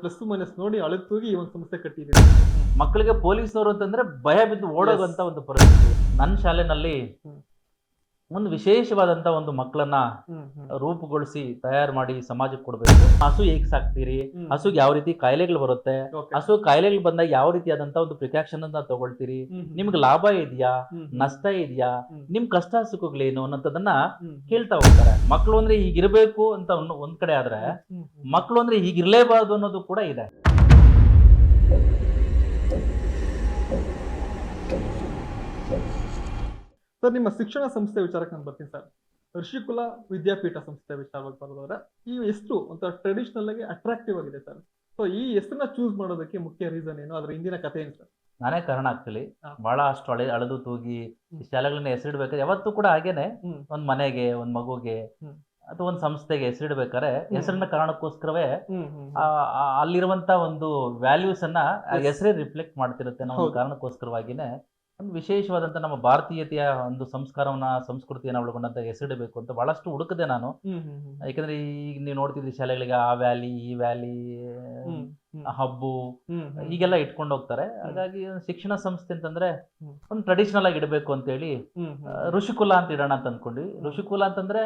Plus minus ನೋಡಿ ಅಳುತ್ತೋಗಿ ಈ ಒಂದು ಸಂಸ್ಥೆ ಕಟ್ಟಿದ್ದೀರಿ. ಮಕ್ಕಳಿಗೆ ಪೊಲೀಸ್ನವರು ಅಂತಂದ್ರೆ ಭಯ ಬಿದ್ದು ಓಡೋಗಂತ ಒಂದು ಪರಿಸ್ಥಿತಿ. ನನ್ನ ಶಾಲೆನಲ್ಲಿ ಹ್ಮ್. ಒಂದು ವಿಶೇಷವಾದಂತ ಒಂದು ಮಕ್ಕಳನ್ನ ಹ್ಮ್ ಹ್ಮ್ ರೂಪುಗೊಳಿಸಿ ತಯಾರು ಮಾಡಿ ಸಮಾಜಕ್ಕೆ ಕೊಡಬೇಕು. ಹಸು ಹೇಗೆ ಸಾಕ್ತೀರಿ, ಹ್ಮ್. ಹಸುಗೆ ಯಾವ ರೀತಿ ಕಾಯಿಲೆಗಳು ಬರುತ್ತೆ, Okay. ಹಸು ಕಾಯಿಲೆಗಳು ಬಂದಾಗ ಯಾವ ರೀತಿಯಾದಂತ ಒಂದು ಪ್ರಿಕಾಕ್ಷನ್ ಅನ್ನ ತಗೊಳ್ತೀರಿ, ಹ್ಮ್ ಹ್ಮ್. ನಿಮ್ಗೆ ಲಾಭ ಇದೆಯಾ, ಹ್ಮ್. ನಷ್ಟ ಇದೆಯಾ, ಹ್ಮ್. ನಿಮ್ ಕಷ್ಟ ಸುಖಗಳೇನು ಅನ್ನೋದನ್ನ ಹ್ಮ್. ಕೇಳ್ತಾ ಹೋಗ್ತಾರೆ. ಮಕ್ಕಳು ಅಂದ್ರೆ ಹೀಗಿರ್ಬೇಕು ಅಂತ ಒಂದ್ ಕಡೆ ಆದ್ರೆ, ಹ್ಮ್ ಹ್ಮ್. ಮಕ್ಕಳು ಅಂದ್ರೆ ಹೀಗಿರ್ಲೇಬಾರ್ದು ಅನ್ನೋದು ಕೂಡ ಇದೆ. ಸರ್, ನಿಮ್ಮ ಶಿಕ್ಷಣ ಸಂಸ್ಥೆ ವಿಚಾರಕ್ಕೆ ನಾನು ಬರ್ತೀನಿ ಸರ್. ಋಷಿಕುಲ ವಿದ್ಯಾಪೀಠ ಸಂಸ್ಥೆ ವಿಚಾರವಾಗಿ ಬರೋದಾದ್ರೆ, ಈ ಹೆಸರು ಒಂಥರ ಟ್ರೆಡಿಷನಲ್ ಆಗಿ ಅಟ್ರಾಕ್ಟಿವ್ ಆಗಿದೆ ಸರ್. ಸೊ ಈ ಹೆಸರನ್ನ ಚೂಸ್ ಮಾಡೋದಕ್ಕೆ ಮುಖ್ಯ ರೀಸನ್ ಏನು, ಅದ್ರ ಹಿಂದಿನ ಕಥೆ ಏನು ಸರ್? ನಾನೇ ಕಾರಣ ಆಗ್ತಲಿ. ಹಾ. ಬಹಳ ಅಷ್ಟು ಅಳೆದು ತೂಗಿ ಈ ಶಾಲೆಗಳನ್ನ ಹೆಸರಿಡ್ಬೇಕಾದ್ರೆ ಯಾವತ್ತೂ ಕೂಡ ಹಾಗೇನೆ, ಹ್ಮ್ ಒಂದ್ ಮನೆಗೆ, ಒಂದ್ ಮಗುಗೆ ಹ್ಮ್. ಅಥವಾ ಒಂದ್ ಸಂಸ್ಥೆಗೆ ಹೆಸರಿಡ್ಬೇಕಾದ್ರೆ ಹೆಸರಿನ ಕಾರಣಕ್ಕೋಸ್ಕರವೇ ಹ್ಮ್ ಹ್ಮ್ ಅಲ್ಲಿರುವಂತ ಒಂದು ವ್ಯಾಲ್ಯೂಸ್ ಅನ್ನ ಆ Yes. ಹೆಸರೇ ರಿಫ್ಲೆಕ್ಟ್ ಮಾಡ್ತಿರುತ್ತೆ ಅನ್ನೋ ಒಂದು ಹೌದು. ಕಾರಣಕ್ಕೋಸ್ಕರವಾಗಿನೇ ಒಂದು ವಿಶೇಷವಾದಂತ ನಮ್ಮ ಭಾರತೀಯತೆಯ ಒಂದು ಸಂಸ್ಕಾರವನ್ನ, ಸಂಸ್ಕೃತಿಯನ್ನ ಒಳಗೊಂಡಂತ ಹೆಸರಿಡಬೇಕು ಅಂತ ಬಹಳಷ್ಟು ಹುಡುಕದೆ ನಾನು. ಹ್ಮ್ ಹ್ಮ್ ಹ್ಮ್ ಯಾಕಂದ್ರೆ ಈಗ ನೀವು ನೋಡ್ತಿದ್ರಿ ಶಾಲೆಗಳಿಗೆ ಆ ವ್ಯಾಲಿ, ಈ ವ್ಯಾಲಿ, ಹ್ಮ್ ಹ್ಮ್ ಹಬ್ಬು ಹ್ಮ್ ಹ್ಮ್ ಹೀಗೆಲ್ಲ ಇಟ್ಕೊಂಡು ಹೋಗ್ತಾರೆ. ಹಾಗಾಗಿ ಶಿಕ್ಷಣ ಸಂಸ್ಥೆ ಅಂತಂದ್ರೆ ಹ್ಮ್. ಒಂದು ಟ್ರೆಡಿಷನಲ್ ಆಗಿ ಇಡಬೇಕು ಅಂತ ಹೇಳಿ ಹ್ಮ್ ಹ್ಮ್ ಋಷಿಕುಲ ಅಂತ ಇಡೋಣ ಅಂತ ಅನ್ಕೊಂಡ್ವಿ. ಋಷಿಕುಲ ಅಂತಂದ್ರೆ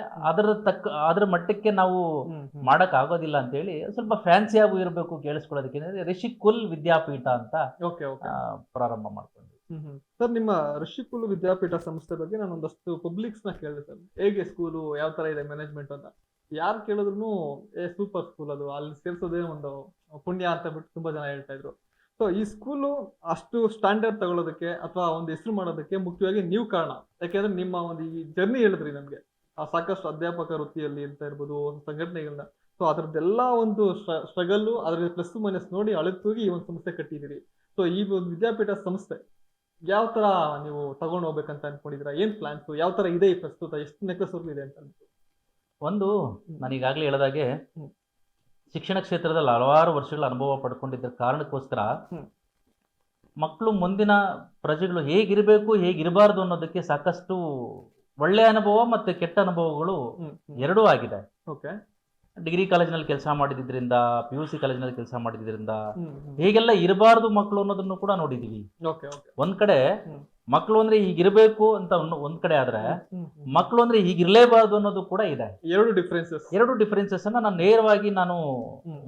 ಅದ್ರ ಮಟ್ಟಕ್ಕೆ ನಾವು ಹ್ಮ್ ಹ್ಮ್ ಮಾಡಕ್ ಆಗೋದಿಲ್ಲ ಅಂತ ಹೇಳಿ ಸ್ವಲ್ಪ ಫ್ಯಾನ್ಸಿ ಆಗೂ ಇರಬೇಕು ಕೇಳಿಸ್ಕೊಳ್ಳೋದಕ್ಕೆ ಋಷಿಕುಲ್ ವಿದ್ಯಾಪೀಠ ಅಂತ ಓಕೆ ಓಕೆ. ಪ್ರಾರಂಭ ಮಾಡ್ಕೊಂಡ್ವಿ. ಸರ್, ನಿಮ್ಮ ಋಷಿಕುಲ ವಿದ್ಯಾಪೀಠ ಸಂಸ್ಥೆ ಬಗ್ಗೆ ನಾನು ಒಂದಷ್ಟು ಪಬ್ಲಿಕ್ಸ್ ನ ಕೇಳಿದೆ ಸರ್. ಹೇಗೆ ಸ್ಕೂಲು, ಯಾವ ತರ ಇದೆ ಮ್ಯಾನೇಜ್ಮೆಂಟ್ ಅಂತ. ಯಾರು ಕೇಳಿದ್ರು ಸೂಪರ್ ಸ್ಕೂಲ್, ಅದು ಅಲ್ಲಿ ಸೇರ್ಸೋದೇ ಒಂದು ಪುಣ್ಯ ಅಂತ ಬಿಟ್ಟು ತುಂಬಾ ಜನ ಹೇಳ್ತಾ ಇದ್ರು. ಸೊ ಈ ಸ್ಕೂಲು ಅಷ್ಟು ಸ್ಟ್ಯಾಂಡರ್ಡ್ ತಗೊಳ್ಳೋದಕ್ಕೆ ಅಥವಾ ಒಂದು ಹೆಸರು ಮಾಡೋದಕ್ಕೆ ಮುಖ್ಯವಾಗಿ ನೀವು ಕಾರಣ. ಯಾಕೆಂದ್ರೆ ನಿಮ್ಮ ಒಂದು ಈ ಜರ್ನಿ ಹೇಳಿದ್ರಿ ನಮ್ಗೆ, ಸಾಕಷ್ಟು ಅಧ್ಯಾಪಕ ವೃತ್ತಿಯಲ್ಲಿ ಅಂತ ಇರ್ಬೋದು, ಸಂಘಟನೆಗಳನ್ನ. ಸೊ ಅದ್ರದ್ದೆಲ್ಲ ಒಂದು ಸ್ಟ್ರಗಲ್, ಅದ್ರ ಪ್ಲಸ್ ಮೈನಸ್ ನೋಡಿ ಅಳುತ್ತೋಗಿ ಈ ಒಂದು ಸಂಸ್ಥೆ ಕಟ್ಟಿದ್ದೀರಿ. ಸೊ ಈ ಒಂದು ವಿದ್ಯಾಪೀಠ ಸಂಸ್ಥೆ ಯಾವ ತರ ನೀವು ತಗೊಂಡು ಹೋಗ್ಬೇಕಂತ ಅನ್ಕೊಂಡಿದ್ದೀರಾ? ಏನ್ ಪ್ಲಾನ್ಸ್, ಯಾವ ತರ ಇದೆ ಈ ಪ್ರಸ್ತುತ, ಎಷ್ಟು ನೆಕ್ಲೆಸ್ ವರ್ಗು ಇದೆ ಅಂತ ಅನ್ಸುತ್ತೆ? ಒಂದು, ನಾನು ಈಗಾಗಲೇ ಹೇಳಿದಾಗೆ ಹ್ಮ್. ಶಿಕ್ಷಣ ಕ್ಷೇತ್ರದಲ್ಲಿ ಹಲವಾರು ವರ್ಷಗಳ ಅನುಭವ ಪಡ್ಕೊಂಡಿದ್ದ ಕಾರಣಕ್ಕೋಸ್ಕರ ಹ್ಮ್. ಮಕ್ಕಳು ಮುಂದಿನ ಪ್ರಜೆಗಳು ಹೇಗಿರಬೇಕು, ಹೇಗಿರಬಾರ್ದು ಅನ್ನೋದಕ್ಕೆ ಸಾಕಷ್ಟು ಒಳ್ಳೆಯ ಅನುಭವ ಮತ್ತೆ ಕೆಟ್ಟ ಅನುಭವಗಳು ಎರಡೂ ಆಗಿದೆ. ಓಕೆ. ಡಿಗ್ರಿ ಕಾಲೇಜಿನಲ್ಲಿ ಕೆಲಸ ಮಾಡಿದ್ರಿಂದ, PUC ಕಾಲೇಜಿನಲ್ಲಿ ಕೆಲಸ ಮಾಡಿದ್ರಿಂದ ಹೇಗೆಲ್ಲ ಇರಬಾರ್ದು ಮಕ್ಕಳು ಅನ್ನೋದನ್ನು ಕೂಡ ನೋಡಿದೀವಿ. Okay okay. ಒಂದ್ ಕಡೆ ಹ್ಮ್. ಮಕ್ಕಳು ಅಂದ್ರೆ ಹೀಗಿರ್ಬೇಕು ಅಂತ ಒಂದ್ ಕಡೆ ಆದ್ರೆ, ಮಕ್ಕಳು ಅಂದ್ರೆ ಹೀಗಿರ್ಲೇಬಾರ್ದು ಅನ್ನೋದು ಕೂಡ ಇದೆ. ಎರಡು ಡಿಫರೆನ್ಸಸ್ ಅನ್ನ ನಾನು ನೇರವಾಗಿ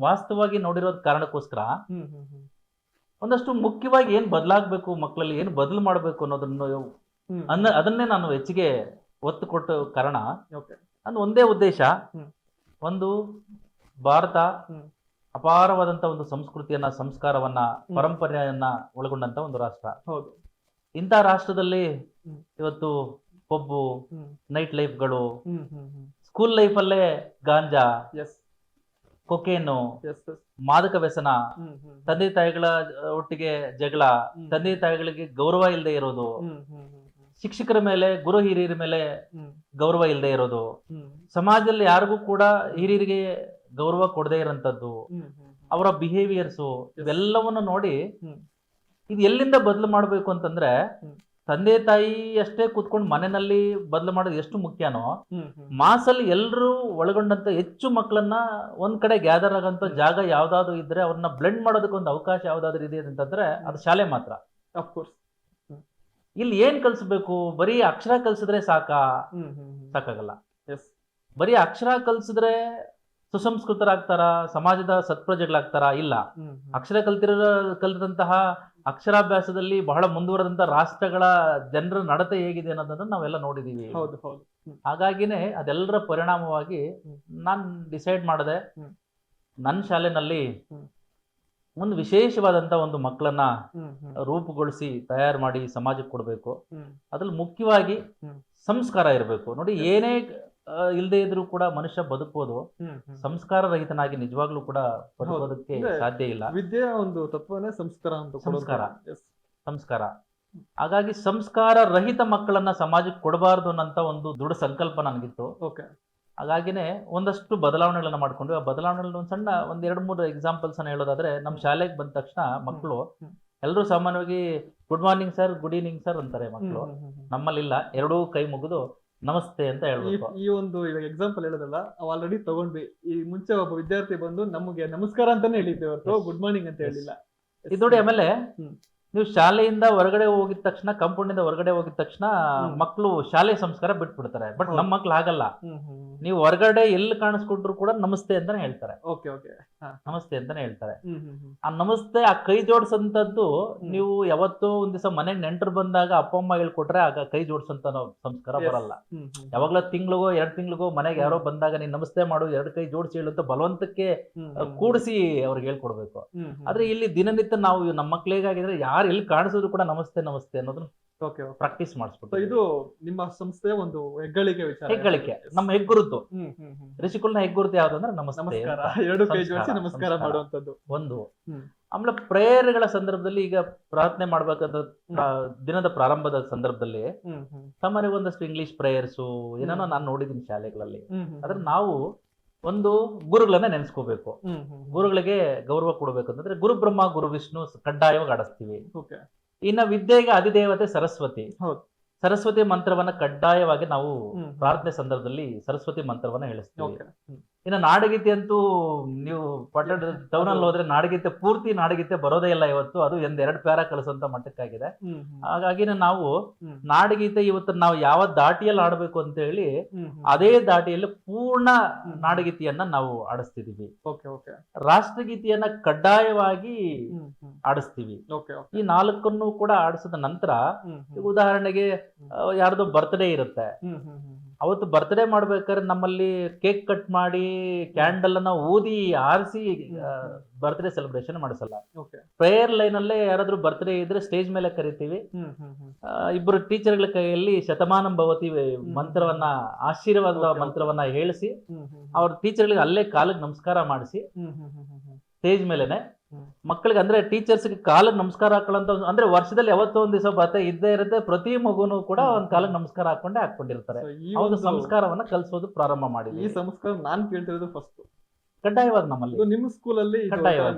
ವಾಸ್ತವವಾಗಿ ನೋಡಿರೋದ್ ಕಾರಣಕ್ಕೋಸ್ಕರ ಒಂದಷ್ಟು ಮುಖ್ಯವಾಗಿ ಏನ್ ಬದಲಾಗಬೇಕು, ಮಕ್ಕಳಲ್ಲಿ ಏನು ಬದಲು ಮಾಡಬೇಕು ಅನ್ನೋದನ್ನು ಅದನ್ನೇ ನಾನು ಹೆಚ್ಚಿಗೆ ಒತ್ತು ಕೊಟ್ಟ ಕಾರಣ. ಅದು ಒಂದೇ ಉದ್ದೇಶ. ಒಂದು, ಭಾರತ ಅಪಾರವಾದಂತ ಒಂದು ಸಂಸ್ಕೃತಿಯನ್ನ, ಸಂಸ್ಕಾರವನ್ನ, ಪರಂಪರೆಯನ್ನ ಒಳಗೊಂಡಂತ ಒಂದು ರಾಷ್ಟ್ರ. ಹೌದು. ಇಂಥ ರಾಷ್ಟ್ರದಲ್ಲಿ ಇವತ್ತು ಪಬ್ಬು, ನೈಟ್ ಲೈಫ್ಗಳು, ಸ್ಕೂಲ್ ಲೈಫಲ್ಲೇ ಗಾಂಜಾ, ಕೊಕೇನು, ಮಾದಕ ವ್ಯಸನ, ತಂದೆ ತಾಯಿಗಳ ಒಟ್ಟಿಗೆ ಜಗಳ, ತಂದೆ ತಾಯಿಗಳಿಗೆ ಗೌರವ ಇಲ್ಲದೆ ಇರೋದು, ಶಿಕ್ಷಕರ ಮೇಲೆ, ಗುರು ಹಿರಿಯರ ಮೇಲೆ ಗೌರವ ಇಲ್ಲದೆ ಇರೋದು, ಸಮಾಜದಲ್ಲಿ ಯಾರಿಗೂ ಕೂಡ ಹಿರಿಯರಿಗೆ ಗೌರವ ಕೊಡದೇ ಇರೋಂಥದ್ದು, ಅವರ ಬಿಹೇವಿಯರ್ಸು, ಇವೆಲ್ಲವನ್ನು ನೋಡಿ ಇದು ಎಲ್ಲಿಂದ ಬದಲು ಮಾಡಬೇಕು ಅಂತಂದ್ರೆ, ತಂದೆ ತಾಯಿ ಅಷ್ಟೇ ಕೂತ್ಕೊಂಡು ಮನೆಯಲ್ಲಿ ಬದಲು ಮಾಡೋದು ಎಷ್ಟು ಮುಖ್ಯನೋ, ಮಾಸಲ್ಲಿ ಎಲ್ಲರೂ ಒಳಗೊಂಡಂತ ಹೆಚ್ಚು ಮಕ್ಕಳನ್ನ ಒಂದ್ ಕಡೆ ಗ್ಯಾದರ್ ಆಗಂತ ಜಾಗ ಯಾವ್ದಾದ್ರು ಇದ್ರೆ ಅವ್ರನ್ನ ಬ್ಲೆಂಡ್ ಮಾಡೋದಕ್ಕೆ ಒಂದು ಅವಕಾಶ ಯಾವ್ದಾದ್ರು ಇದೆ ಅಂತಂದ್ರೆ ಅದು ಶಾಲೆ ಮಾತ್ರ. ಇಲ್ಲಿ ಏನ್ ಕಲ್ಸ್ಬೇಕು? ಬರೀ ಅಕ್ಷರ ಕಲ್ಸಿದ್ರೆ ಸಾಕಾಗಲ್ಲ. ಬರೀ ಅಕ್ಷರ ಕಲ್ಸಿದ್ರೆ ಸುಸಂಸ್ಕೃತರಾಗ್ತಾರ, ಸಮಾಜದ ಸತ್ಪ್ರಜೆಗಳಾಗ್ತಾರ? ಇಲ್ಲ. ಅಕ್ಷರ ಕಲ್ತಿದಂತಹ ಅಕ್ಷರಾಭ್ಯಾಸದಲ್ಲಿ ಬಹಳ ಮುಂದುವರೆದಂತ ರಾಷ್ಟ್ರಗಳ ಜನರ ನಡತೆ ಹೇಗಿದೆ ಅನ್ನೋದನ್ನ ನಾವೆಲ್ಲ ನೋಡಿದೀವಿ. ಹಾಗಾಗಿನೇ ಅದೆಲ್ಲರ ಪರಿಣಾಮವಾಗಿ ನಾನ್ ಡಿಸೈಡ್ ಮಾಡಿದೆ, ನನ್ನ ಶಾಲೆನಲ್ಲಿ ಒಂದು ವಿಶೇಷವಾದಂತ ಒಂದು ಮಕ್ಕಳನ್ನ ರೂಪುಗೊಳಿಸಿ ತಯಾರು ಮಾಡಿ ಸಮಾಜಕ್ಕೆ ಕೊಡಬೇಕು. ಅದ್ರಲ್ಲಿ ಮುಖ್ಯವಾಗಿ ಸಂಸ್ಕಾರ ಇರಬೇಕು. ನೋಡಿ, ಏನೇ ಇಲ್ಲದೆ ಇದ್ರೂ ಕೂಡ ಮನುಷ್ಯ ಬದುಕಬಹುದು, ಸಂಸ್ಕಾರ ರಹಿತನಾಗಿ ನಿಜವಾಗ್ಲೂ ಕೂಡ ಬದುಕೋದಕ್ಕೆ ಸಾಧ್ಯ ಇಲ್ಲ. ವಿದ್ಯೆಯ ಒಂದು ತತ್ವನೇ ಸಂಸ್ಕಾರ ಅಂತ. ಸಂಸ್ಕಾರ. ಹಾಗಾಗಿ ಸಂಸ್ಕಾರ ರಹಿತ ಮಕ್ಕಳನ್ನ ಸಮಾಜಕ್ಕೆ ಕೊಡಬಾರ್ದು ಅನ್ನಂತ ಒಂದು ದೃಢ ಸಂಕಲ್ಪ ನನಗಿತ್ತು. ಹಾಗಾಗಿನೇ ಒಂದಷ್ಟು ಬದಲಾವಣೆಗಳನ್ನ ಮಾಡ್ಕೊಂಡು, ಆ ಬದಲಾವಣೆಗಳಲ್ಲಿ ಒಂದ್ 2-3 ಎಕ್ಸಾಂಪಲ್ಸ್ ಅನ್ನ ಹೇಳೋದಾದ್ರೆ, ನಮ್ಮ ಶಾಲೆಗೆ ಬಂದ ತಕ್ಷಣ ಮಕ್ಕಳು ಎಲ್ಲರೂ ಸಾಮಾನ್ಯವಾಗಿ good morning sir, good evening sir ಅಂತಾರೆ ಮಕ್ಕಳು. ನಮ್ಮಲ್ಲಿಲ್ಲ. ಎರಡೂ ಕೈ ಮುಗಿದು ನಮಸ್ತೆ ಅಂತ ಹೇಳ್ಬೇಕು. ಈ ಒಂದು ಇವಾಗ ಎಕ್ಸಾಂಪಲ್ ಹೇಳೋದಲ್ಲ, ಆಲ್ರೆಡಿ ತಗೊಂಡ್ವಿ. ಈ ಮುಂಚೆ ಒಬ್ಬ ವಿದ್ಯಾರ್ಥಿ ಬಂದು ನಮಗೆ ನಮಸ್ಕಾರ ಅಂತಾನೆ ಹೇಳಿದ್ದೆ ಹೊರತು ಗುಡ್ ಮಾರ್ನಿಂಗ್ ಅಂತ ಹೇಳಿಲ್ಲ. ಇದು ನೋಡಿ, ಆಮೇಲೆ ಹ್ಮ್. ನೀವು ಶಾಲೆಯಿಂದ ಹೊರಗಡೆ ಹೋಗಿದ ತಕ್ಷಣ, ಕಂಪೌಂಡಿಂದ ಹೊರಗಡೆ ಹೋಗಿದ ತಕ್ಷಣ ಮಕ್ಕಳು ಶಾಲೆ ಸಂಸ್ಕಾರ ಬಿಟ್ಬಿಡ್ತಾರೆ. ಬಟ್ ನಮ್ಮ ಮಕ್ಳು ಆಗಲ್ಲ. ನೀವು ಹೊರಗಡೆ ಎಲ್ಲಿ ಕಾಣಿಸ್ಕೊಂಡ್ರು ಕೂಡ ನಮಸ್ತೆ ಅಂತಾನೆ ಹೇಳ್ತಾರೆ. Okay okay. ನಮಸ್ತೆ ಅಂತಾನೆ ಹೇಳ್ತಾರೆ. ಆ ನಮಸ್ತೆ, ಆ ಕೈ ಜೋಡಿಸಂತದ್ದು ನೀವು ಯಾವತ್ತೋ ಒಂದ್ ದಿವಸ ಮನೆಗೆ ನೆಂಟರು ಬಂದಾಗ ಅಪ್ಪ ಅಮ್ಮ ಹೇಳ್ಕೊಟ್ರೆ ಆಗ ಕೈ ಜೋಡಿಸಂತ ಸಂಸ್ಕಾರ ಬರಲ್ಲ. ಯಾವಾಗ್ಲೂ ತಿಂಗಳಿಗೋ 2 ತಿಂಗಳಿಗೋ ಮನೆಗೆ ಯಾರೋ ಬಂದಾಗ ನೀನ್ ನಮಸ್ತೆ ಮಾಡು, 2 ಕೈ ಜೋಡಿಸಿ ಹೇಳು ಅಂತ ಬಲವಂತಕ್ಕೆ ಕೂಡಿಸಿ ಅವ್ರಿಗೆ ಹೇಳ್ಕೊಡ್ಬೇಕು. ಆದ್ರೆ ಇಲ್ಲಿ ದಿನನಿತ್ಯ ನಾವು ನಮ್ಮ ಮಕ್ಳಿಗಾಗಿದ್ರೆ ಯಾರು ಎಲ್ಲಿ ಕಾಣಿಸಿದ್ರು ಕೂಡ ನಮಸ್ತೆ ನಮಸ್ತೆ ಅನ್ನೋದನ್ನ ಪ್ರಾಕ್ಟೀಸ್ ಮಾಡಿಸ್ಬಿಟ್ಟು, ಇದು ನಿಮ್ಮ ಸಂಸ್ಥೆಯ ಒಂದು ಹೆಗ್ಗಳಿಕೆ ವಿಚಾರ. ಹೆಗ್ಗಳಿಕೆ, ನಮ್ಮ ಹೆಗ್ಗುರುತು. ಋಷಿಕುಲ್ನ ಹೆಗ್ಗುರುತು ಯಾವ್ದಂದ್ರೆ ನಮಸ್ತೆ, ನಮಸ್ಕಾರ, 2 ಕೈ ಜೋಡಿಸಿ ನಮಸ್ಕಾರ ಮಾಡುವಂತದ್ದು ಒಂದು. ಆಮೇಲೆ ಪ್ರೇಯರ್ಗಳ ಸಂದರ್ಭದಲ್ಲಿ, ಈಗ ಪ್ರಾರ್ಥನೆ ಮಾಡ್ಬೇಕಂತ ದಿನದ ಪ್ರಾರಂಭದ ಸಂದರ್ಭದಲ್ಲಿ ಸಾಮಾನ್ಯ ಒಂದಷ್ಟು ಇಂಗ್ಲಿಷ್ ಪ್ರೇಯರ್ಸು ಏನೇನೋ ನಾನು ನೋಡಿದೀನಿ ಶಾಲೆಗಳಲ್ಲಿ. ಆದ್ರೆ ನಾವು ಒಂದು ಗುರುಗಳನ್ನ ನೆನೆಸ್ಕೋಬೇಕು. ಗುರುಗಳಿಗೆ ಗೌರವ ಕೊಡ್ಬೇಕಂತಂದ್ರೆ ಗುರು ಬ್ರಹ್ಮ ಗುರು ವಿಷ್ಣು ಕಡ್ಡಾಯವಾಗಿ ಆಡಿಸ್ತೀವಿ. ಇನ್ನ ವಿದ್ಯೆಗೆ ಅಧಿದೇವತೆ ಸರಸ್ವತಿ. ಸರಸ್ವತಿ ಮಂತ್ರವನ್ನ ಕಡ್ಡಾಯವಾಗಿ ನಾವು ಪ್ರಾರ್ಥನೆ ಸಂದರ್ಭದಲ್ಲಿ ಸರಸ್ವತಿ ಮಂತ್ರವನ್ನ ಹೇಳಿಸ್ತೀವಿ. ಇನ್ನು ನಾಡಗೀತೆ ಅಂತೂ ನೀವು ಪಟ್ಟಣ ಟೌನ್ ಅಲ್ಲಿ ಹೋದ್ರೆ ನಾಡಗೀತೆ ಪೂರ್ತಿ ನಾಡಗೀತೆ ಬರೋದೇ ಇಲ್ಲ ಇವತ್ತು. ಅದು 2 ಪ್ಯಾರ ಕಲಿಸುವಂತ ಮಟ್ಟಕ್ಕಾಗಿದೆ. ಹಾಗಾಗಿ ನಾವು ನಾಡಗೀತೆ ಇವತ್ತು ನಾವು ಯಾವ ದಾಟಿಯಲ್ಲಿ ಆಡ್ಬೇಕು ಅಂತ ಹೇಳಿ ಅದೇ ದಾಟಿಯಲ್ಲಿ ಪೂರ್ಣ ನಾಡಗೀತೆಯನ್ನ ನಾವು ಆಡಿಸ್ತಿದೀವಿ. ರಾಷ್ಟ್ರಗೀತೆಯನ್ನ ಕಡ್ಡಾಯವಾಗಿ ಆಡಿಸ್ತೀವಿ. ಈ 4 ಕೂಡ ಆಡಿಸಿದ ನಂತರ, ಉದಾಹರಣೆಗೆ ಯಾರ್ದೋ ಬರ್ತ್ಡೇ ಇರುತ್ತೆ, ಅವತ್ತು ಬರ್ತ್ಡೇ ಮಾಡ್ಬೇಕಾದ್ರೆ ನಮ್ಮಲ್ಲಿ ಕೇಕ್ ಕಟ್ ಮಾಡಿ ಕ್ಯಾಂಡಲ್ ಅನ್ನ ಊದಿ ಆರಿಸಿ ಬರ್ತ್ಡೇ ಸೆಲೆಬ್ರೇಷನ್ ಮಾಡಿಸಲ್ಲ. ಪ್ರೇಯರ್ ಲೈನ್ ಅಲ್ಲೇ ಯಾರಾದ್ರೂ ಬರ್ತ್ಡೇ ಇದ್ರೆ ಸ್ಟೇಜ್ ಮೇಲೆ ಕರಿತೀವಿ. ಇಬ್ಬರು ಟೀಚರ್ಗಳ ಕೈಯಲ್ಲಿ ಶತಮಾನಂ ಭವತಿ ಮಂತ್ರವನ್ನ, ಆಶೀರ್ವಾದ ಮಂತ್ರವನ್ನ ಹೇಳಿಸಿ ಅವ್ರ ಟೀಚರ್ಗಳಿಗೆ ಅಲ್ಲೇ ಕಾಲಿಗೆ ನಮಸ್ಕಾರ ಮಾಡಿಸಿ ಸ್ಟೇಜ್ ಮೇಲೆನೆ ಮಕ್ಕಳಿಗೆ, ಅಂದ್ರೆ ಟೀಚರ್ಸ್ಗೆ ಕಾಲಿಗೆ ನಮಸ್ಕಾರ ಹಾಕೊಳ್ಳಂತ, ಅಂದ್ರೆ ವರ್ಷದಲ್ಲಿ ಯಾವತ್ತೋ ಒಂದ್ ದಿವಸ ಬರ್ತಾ ಇದ್ದೇ ಇರುತ್ತೆ. ಪ್ರತಿ ಮಗುನು ಕೂಡ ಒಂದ್ ಕಾಲಿಗೆ ನಮಸ್ಕಾರ ಹಾಕೊಂಡಿರ್ತಾರೆ. ಈ ಒಂದು ಸಂಸ್ಕಾರವನ್ನ ಕಲಿಸೋದು ಪ್ರಾರಂಭ ಮಾಡಿ. ಈ ಸಂಸ್ಕಾರ ನಾನ್ ಕೇಳ್ತಿರೋದು ಫಸ್ಟ್ ಕಡ್ಡಾಯವಾಗಿ ನಮ್ಮಲ್ಲಿ ನಿಮ್ಮ ಸ್ಕೂಲಲ್ಲಿ ಕಡ್ಡಾಯವಾಗಿ.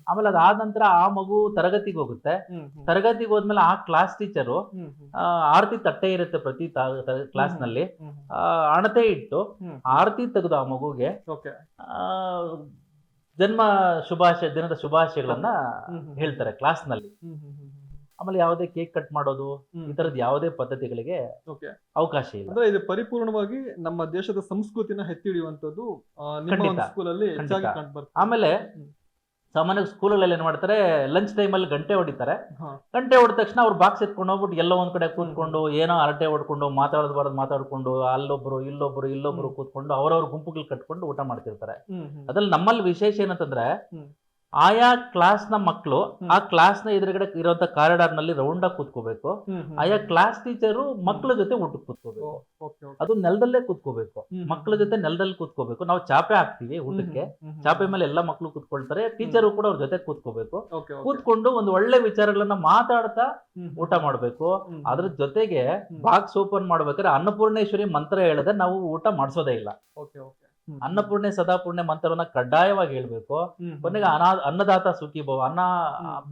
ಆಮೇಲೆ ಅದಾದ ನಂತರ ಆ ಮಗು ತರಗತಿಗೆ ಹೋಗುತ್ತೆ. ತರಗತಿಗೆ ಹೋದ್ಮೇಲೆ ಆ ಕ್ಲಾಸ್ ಟೀಚರು ಆರತಿ ತಟ್ಟೆ ಇರುತ್ತೆ ಪ್ರತಿ ಕ್ಲಾಸ್ ನಲ್ಲಿ, ಅಣತೆ ಇಟ್ಟು ಆರತಿ ತೆಗೆದು ಆ ಮಗುಗೆ ಜನ್ಮ ಶುಭಾಶಯ, ದಿನದ ಶುಭಾಶಯಗಳನ್ನ ಹೇಳ್ತಾರೆ ಕ್ಲಾಸ್ ನಲ್ಲಿ. ಆಮೇಲೆ ಯಾವುದೇ ಕೇಕ್ ಕಟ್ ಮಾಡೋದು, ಈ ತರದ ಯಾವುದೇ ಪದ್ಧತಿಗಳಿಗೆ ಅವಕಾಶ ಇಲ್ಲ. ಅಂದ್ರೆ ಇದು ಪರಿಪೂರ್ಣವಾಗಿ ನಮ್ಮ ದೇಶದ ಸಂಸ್ಕೃತಿನ ಎತ್ತಿ ಹಿಡಿಯುವಂತದ್ದು ಸ್ಕೂಲಲ್ಲಿ ಹೆಚ್ಚಾಗಿ ಕಂಡುಬರ್ತದೆ. ಆಮೇಲೆ ಸಾಮಾನ್ಯ ಸ್ಕೂಲಲ್ಲಿ ಏನ್ ಮಾಡ್ತಾರೆ, ಲಂಚ್ ಟೈಮ್ ಅಲ್ಲಿ ಗಂಟೆ ಹೊಡಿತಾರೆ. ಗಂಟೆ ಹೊಡೆದ ತಕ್ಷಣ ಅವ್ರು ಬಾಕ್ಸ್ ಎತ್ಕೊಂಡು ಹೋಗ್ಬಿಟ್ಟು ಎಲ್ಲೋ ಒಂದ್ ಕಡೆ ಕೂತ್ಕೊಂಡು ಏನೋ ಹರಟೆ ಹೊಡ್ಕೊಂಡು ಮಾತಾಡ್ಕೊಂಡು ಅಲ್ಲೊಬ್ರು ಇಲ್ಲೊಬ್ರು ಕೂತ್ಕೊಂಡು ಅವ್ರವ್ರ ಗುಂಪುಗಳು ಕಟ್ಕೊಂಡು ಊಟ ಮಾಡ್ತಿರ್ತಾರೆ. ಅದ್ರಲ್ಲಿ ನಮ್ಮಲ್ಲಿ ವಿಶೇಷ ಏನಂತಂದ್ರೆ, ಆಯಾ ಕ್ಲಾಸ್ ನ ಮಕ್ಕಳು ಆ ಕ್ಲಾಸ್ ನ ಎದುರುಗಡೆ ಇರುವಂತ ಕಾರಿಡಾರ್ ನಲ್ಲಿ ರೌಂಡ್ ಆಗಿ ಕೂತ್ಕೋಬೇಕು. ಆಯಾ ಕ್ಲಾಸ್ ಟೀಚರು ಮಕ್ಕಳ ಜೊತೆ ಊಟಕ್ಕೆ ಕೂತ್ಕೋಬೇಕು. ಅದು ನೆಲದಲ್ಲೇ ಕೂತ್ಕೋಬೇಕು, ಮಕ್ಕಳ ಜೊತೆ ನೆಲದಲ್ಲಿ ಕೂತ್ಕೋಬೇಕು. ನಾವು ಚಾಪೆ ಹಾಕ್ತಿವಿ ಊಟಕ್ಕೆ, ಚಾಪೆ ಮೇಲೆ ಎಲ್ಲಾ ಮಕ್ಕಳು ಕೂತ್ಕೊಳ್ತಾರೆ. ಟೀಚರು ಕೂಡ ಅವ್ರ ಜೊತೆ ಕೂತ್ಕೋಬೇಕು. ಕೂತ್ಕೊಂಡು ಒಂದು ಒಳ್ಳೆ ವಿಚಾರಗಳನ್ನ ಮಾತಾಡ್ತಾ ಊಟ ಮಾಡ್ಬೇಕು. ಅದ್ರ ಜೊತೆಗೆ ಬಾಕ್ಸ್ ಓಪನ್ ಮಾಡ್ಬೇಕಾದ್ರೆ ಅನ್ನಪೂರ್ಣೇಶ್ವರಿ ಮಂತ್ರ ಹೇಳದೆ ನಾವು ಊಟ ಮಾಡಿಸೋದೇ ಇಲ್ಲ. ಅನ್ನಪೂರ್ಣೆ ಸದಾಪೂರ್ಣೆ ಮಂತ್ರವನ್ನ ಕಡ್ಡಾಯವಾಗಿ ಹೇಳ್ಬೇಕು. ಕೊನೆಗೆ ಅನ್ನದಾತ ಸುಖೀಭವ, ಅನ್ನ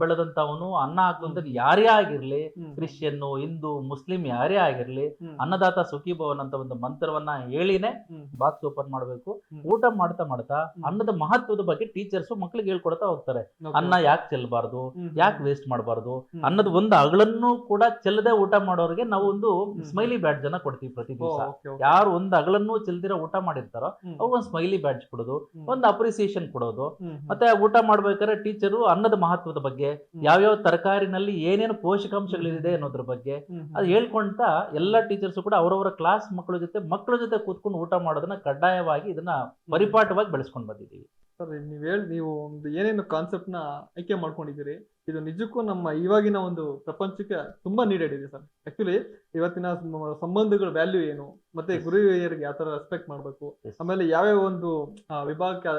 ಬೆಳೆದಂತವನು, ಅನ್ನ ಹಾಕುವಂತ ಯಾರೇ ಆಗಿರ್ಲಿ, ಕ್ರಿಶ್ಚಿಯನ್ನು, ಹಿಂದೂ, ಮುಸ್ಲಿಂ ಯಾರೇ ಆಗಿರ್ಲಿ, ಅನ್ನದಾತ ಸುಖೀಭವನ್ ಅಂತ ಒಂದು ಮಂತ್ರವನ್ನ ಹೇಳಿನೇ ಬಾಕ್ಸ್ ಓಪನ್ ಮಾಡ್ಬೇಕು. ಊಟ ಮಾಡ್ತಾ ಅನ್ನದ ಮಹತ್ವದ ಬಗ್ಗೆ ಟೀಚರ್ಸ್ ಮಕ್ಳಿಗೆ ಹೇಳ್ಕೊಡ್ತಾ ಹೋಗ್ತಾರೆ. ಅನ್ನ ಯಾಕೆ ಚೆಲ್ಲಬಾರ್ದು, ಯಾಕೆ ವೇಸ್ಟ್ ಮಾಡಬಾರ್ದು, ಅನ್ನದ ಒಂದು ಅಗಳನ್ನೂ ಕೂಡ ಚೆಲ್ಲದೆ ಊಟ ಮಾಡೋರಿಗೆ ನಾವು ಒಂದು ಸ್ಮೈಲಿ ಬ್ಯಾಡ್ಜ್ ಅನ್ನ ಕೊಡ್ತೀವಿ ಪ್ರತಿ ದಿವಸ. ಯಾರು ಒಂದು ಅಗಳನ್ನೂ ಚೆಲ್ದಿರ ಊಟ ಮಾಡಿರ್ತಾರೋ ಅವ್ರಿಗೊಂದು ಸ್ಮೈಲಿ ಬ್ಯಾಡ್ಜ್ ಕೊಡೋದು, ಒಂದು ಅಪ್ರಿಸಿಯೇಷನ್ ಕೊಡೋದು. ಮತ್ತೆ ಊಟ ಮಾಡ್ಬೇಕಾದ್ರೆ ಟೀಚರು ಅನ್ನದ ಮಹತ್ವದ ಬಗ್ಗೆ, ಯಾವ್ಯಾವ ತರಕಾರಿನಲ್ಲಿ ಏನೇನು ಪೋಷಕಾಂಶಗಳಿದೆ ಅನ್ನೋದ್ರ ಬಗ್ಗೆ ಅದು ಹೇಳ್ಕೊಂತ ಎಲ್ಲ ಟೀಚರ್ಸ್ ಕೂಡ ಅವರವರ ಕ್ಲಾಸ್ ಮಕ್ಕಳ ಜೊತೆ ಕೂತ್ಕೊಂಡು ಊಟ ಮಾಡೋದನ್ನ ಕಡ್ಡಾಯವಾಗಿ ಇದನ್ನ ಪರಿಪಾಠವಾಗಿ ಬೆಳೆಸ್ಕೊಂಡು ಬಂದಿದ್ದೀವಿ. ಸರ್, ನೀವು ಒಂದು ಏನೇನು ಕಾನ್ಸೆಪ್ಟ್ ನ ಆಯ್ಕೆ ಮಾಡ್ಕೊಂಡಿದ್ದೀರಿ, ಇದು ನಿಜಕ್ಕೂ ನಮ್ಮ ಇವಾಗಿನ ಒಂದು ಪ್ರಪಂಚಕ್ಕೆ ತುಂಬಾ ನೀಡೆಡ್ ಇದೆ ಸರ್. ಆಕ್ಚುಲಿ ಇವತ್ತಿನ ಸಂಬಂಧಗಳ ವ್ಯಾಲ್ಯೂ ಏನು, ಮತ್ತೆ ಗುರು ಹಿರಿಯರಿಗೆ ಯಾವ ತರ ರೆಸ್ಪೆಕ್ಟ್ ಮಾಡ್ಬೇಕು, ಆಮೇಲೆ ಯಾವ್ಯಾವ ಒಂದು ವಿಭಾಗಕ್ಕೆ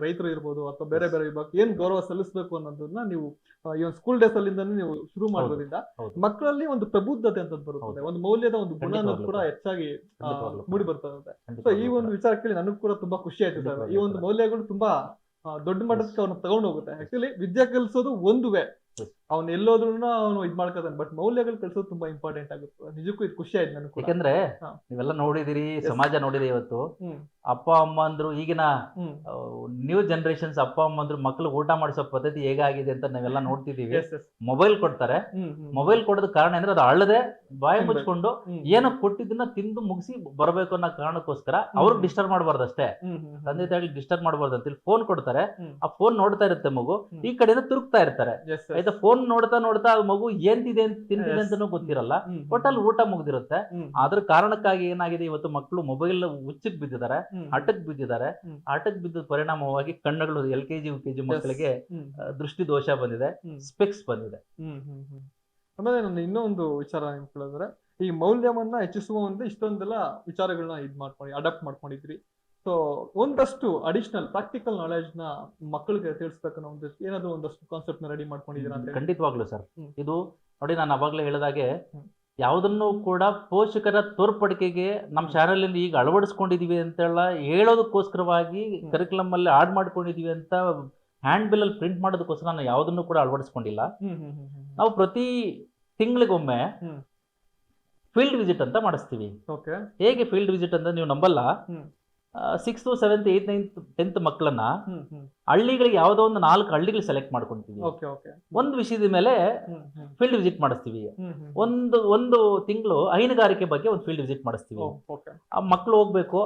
ರೈತರು ಇರ್ಬೋದು ಅಥವಾ ಬೇರೆ ಬೇರೆ ವಿಭಾಗಕ್ಕೆ ಏನ್ ಗೌರವ ಸಲ್ಲಿಸಬೇಕು ಅನ್ನೋದನ್ನ ನೀವು ಈ ಒಂದು ಸ್ಕೂಲ್ ಡೇಸ್ ಅಲ್ಲಿಂದಾನೇ ನೀವು ಶುರು ಮಾಡೋದ್ರಿಂದ ಮಕ್ಕಳಲ್ಲಿ ಒಂದು ಪ್ರಬುದ್ಧತೆ ಅಂತ ಬರುತ್ತದೆ, ಒಂದು ಮೌಲ್ಯದ ಒಂದು ಗುಣ ಅನ್ನೋದು ಕೂಡ ಹೆಚ್ಚಾಗಿ ಮೂಡಿ ಬರ್ತದೆ. ಸೊ ಈ ಒಂದು ವಿಚಾರ ಕೇಳಿ ನನಗೂ ಕೂಡ ತುಂಬಾ ಖುಷಿ ಆಯ್ತು ಸರ್. ಈ ಒಂದು ಮೌಲ್ಯಗಳು ತುಂಬಾ ದೊಡ್ಡ ಮಟ್ಟಕ್ಕೆ ಅವ್ರನ್ನ ತಗೊಂಡು ಹೋಗುತ್ತೆ. ಆಕ್ಚುಲಿ ವಿದ್ಯೆ ಕಲಿಸೋದು ಒಂದು ವೇ, ಅವ್ನು ಎಲ್ಲೋದ್ರೂ ಅವನು ಇದ್ ಮಾಡ್ಕೋತಾನೆ. ಬಟ್ ಮೌಲ್ಯಗಳು ಕಳ್ಸೋದು ತುಂಬಾ ಇಂಪಾರ್ಟೆಂಟ್ ಆಗುತ್ತೆ. ನಿಜಕ್ಕೂ ಇದು ಖುಷಿ ಆಯ್ತು ನನಗೆ ಕೂಡ. ಯಾಕಂದ್ರೆ ಹಾ. ನೀವೆಲ್ಲ ನೋಡಿದಿರಿ, ಸಮಾಜ ನೋಡಿದೆ ಇವತ್ತು. ಹ್ಮ್ ಅಪ್ಪ ಅಮ್ಮ ಅಂದ್ರು ಈಗಿನ ಹ್ಮ್ ನ್ಯೂ ಜನರೇಷನ್ಸ್ ಅಪ್ಪ ಅಮ್ಮ ಅಂದ್ರು ಮಕ್ಳು ಊಟ ಮಾಡಿಸೋ ಪದ್ಧತಿ ಹೇಗಾಗಿದೆ ಅಂತ ನಾವೆಲ್ಲ ನೋಡ್ತಿದೀವಿ. ಎಸ್ ಎಸ್ ಮೊಬೈಲ್ ಕೊಡ್ತಾರೆ. ಮೊಬೈಲ್ ಕೊಡೋದ ಕಾರಣ ಅಂದ್ರೆ ಅದು ಅಳ್ಳದೆ ಬಾಯಿ ಮುಚ್ಕೊಂಡು ಏನೋ ಕೊಟ್ಟಿದ್ದನ್ನ ತಿಂದು ಮುಗಿಸಿ ಬರಬೇಕು ಅನ್ನೋ ಕಾರಣಕ್ಕೋಸ್ಕರ ಅವ್ರಿಗೆ ಡಿಸ್ಟರ್ಬ್ ಮಾಡಬಾರ್ದು ಅಷ್ಟೇ. ತಂದೆ ತಾಯಿ ಡಿಸ್ಟರ್ಬ್ ಮಾಡಬಾರ್ದು ಅಂತೇಳಿ ಫೋನ್ ಕೊಡ್ತಾರೆ. ಆ ಫೋನ್ ನೋಡ್ತಾ ಇರುತ್ತೆ ಮಗು, ಈ ಕಡೆಯಿಂದ ತಿರುಗ್ತಾ ಇರ್ತಾರೆ. ಆಯ್ತಾ, ಫೋನ್ ನೋಡ್ತಾ ನೋಡ್ತಾ ಆ ಮಗು ಏನ್ತಿದೆ ತಿಂತಿದೆ ಅಂತಾನೂ ಗೊತ್ತಿರಲ್ಲ. ಒಟ್ಟಲ್ಲಿ ಊಟ ಮುಗ್ದಿರುತ್ತೆ. ಅದ್ರ ಕಾರಣಕ್ಕಾಗಿ ಏನಾಗಿದೆ, ಇವತ್ತು ಮಕ್ಕಳು ಮೊಬೈಲ್ ಹುಚ್ಚಕ್ ಬಿದ್ದಿದ್ದಾರೆ, ಹಠಕ್ ಬಿದ್ದಿದ್ದಾರೆ. ಹಠಕ್ ಬಿದ್ದ ಪರಿಣಾಮವಾಗಿ ಕಣ್ಣುಗಳು LKG UKG ಮಕ್ಕಳಿಗೆ ದೃಷ್ಟಿ ದೋಷ ಬಂದಿದೆ, ಸ್ಪೆಕ್ಸ್ ಬಂದಿದೆ. ಆಮೇಲೆ ನನ್ನ ಇನ್ನೊಂದು ವಿಚಾರ ನಿಮ್ ಕೇಳಿದ್ರೆ, ಈ ಮೌಲ್ಯವನ್ನ ಹೆಚ್ಚಿಸುವ ಒಂದು ಇಷ್ಟೊಂದೆಲ್ಲ ವಿಚಾರಗಳನ್ನ ಅಡಾಪ್ಟ್ ಮಾಡ್ಕೊಂಡಿದ್ರಿ. ಸೊ ಒಂದಷ್ಟು ಅಡಿಷನಲ್ ಪ್ರಾಕ್ಟಿಕಲ್ ನಾಲೆಜ್ ನ ಮಕ್ಕಳಿಗೆ ತಿಳಿಸ್ಬೇಕನ್ನೋ ಏನಾದ್ರು ಒಂದಷ್ಟು ಕಾನ್ಸೆಪ್ಟ್ ನ ರೆಡಿ ಮಾಡ್ಕೊಂಡಿದ್ದೀರಾ ಅಂತ? ಖಂಡಿತವಾಗ್ಲು ಸರ್. ಇದು ನೋಡಿ, ನಾನು ಅವಾಗ್ಲೇ ಹೇಳಿದಾಗೆ ಯಾವುದನ್ನು ಕೂಡ ಪೋಷಕರ ತೋರ್ಪಡಿಕೆಗೆ ನಮ್ಮ ಚಾನೆಲ್ ಈಗ ಅಳವಡಿಸ್ಕೊಂಡಿದೀವಿ ಅಂತೆಲ್ಲ ಹೇಳೋದಕ್ಕೋಸ್ಕರವಾಗಿ ಕರಿಕ್ಯುಲಮ್ ಅಲ್ಲಿ ಆಡ್ ಮಾಡ್ಕೊಂಡಿದೀವಿ ಅಂತ ಹ್ಯಾಂಡ್ ಬಿಲ್ ಅಲ್ಲಿ ಪ್ರಿಂಟ್ ಮಾಡೋದಕ್ಕೋಸ್ಕರ ನಾನು ಯಾವುದನ್ನು ಕೂಡ ಅಳವಡಿಸ್ಕೊಂಡಿಲ್ಲ. ನಾವು ಪ್ರತಿ ತಿಂಗಳಿಗೊಮ್ಮೆ ಫೀಲ್ಡ್ ವಿಸಿಟ್ ಅಂತ ಮಾಡಿಸ್ತೀವಿ. ಹೇಗೆ ಫೀಲ್ಡ್ ವಿಸಿಟ್ ಅಂತ ನೀವು ನಂಬಲ್ಲ. 6th 7th 8th 9th 10th ಮಕ್ಕಳನ್ನ ಹಳ್ಳಿಗಳಿಗೆ ಯಾವುದೋ ಒಂದು 4 ಹಳ್ಳಿಗಳು ಸೆಲೆಕ್ಟ್ ಮಾಡ್ಕೊಂತೀವಿ. ಒಂದು ವಿಷಯದ ಮೇಲೆ ಫೀಲ್ಡ್ ವಿಸಿಟ್ ಮಾಡಿಸ್ತೀವಿ. ಒಂದು ತಿಂಗಳು ಹೈನುಗಾರಿಕೆ ಬಗ್ಗೆ ಒಂದು ಫೀಲ್ಡ್ ವಿಸಿಟ್ ಮಾಡಿಸ್ತೀವಿ. ಆ ಮಕ್ಕಳು ಹೋಗ್ಬೇಕು,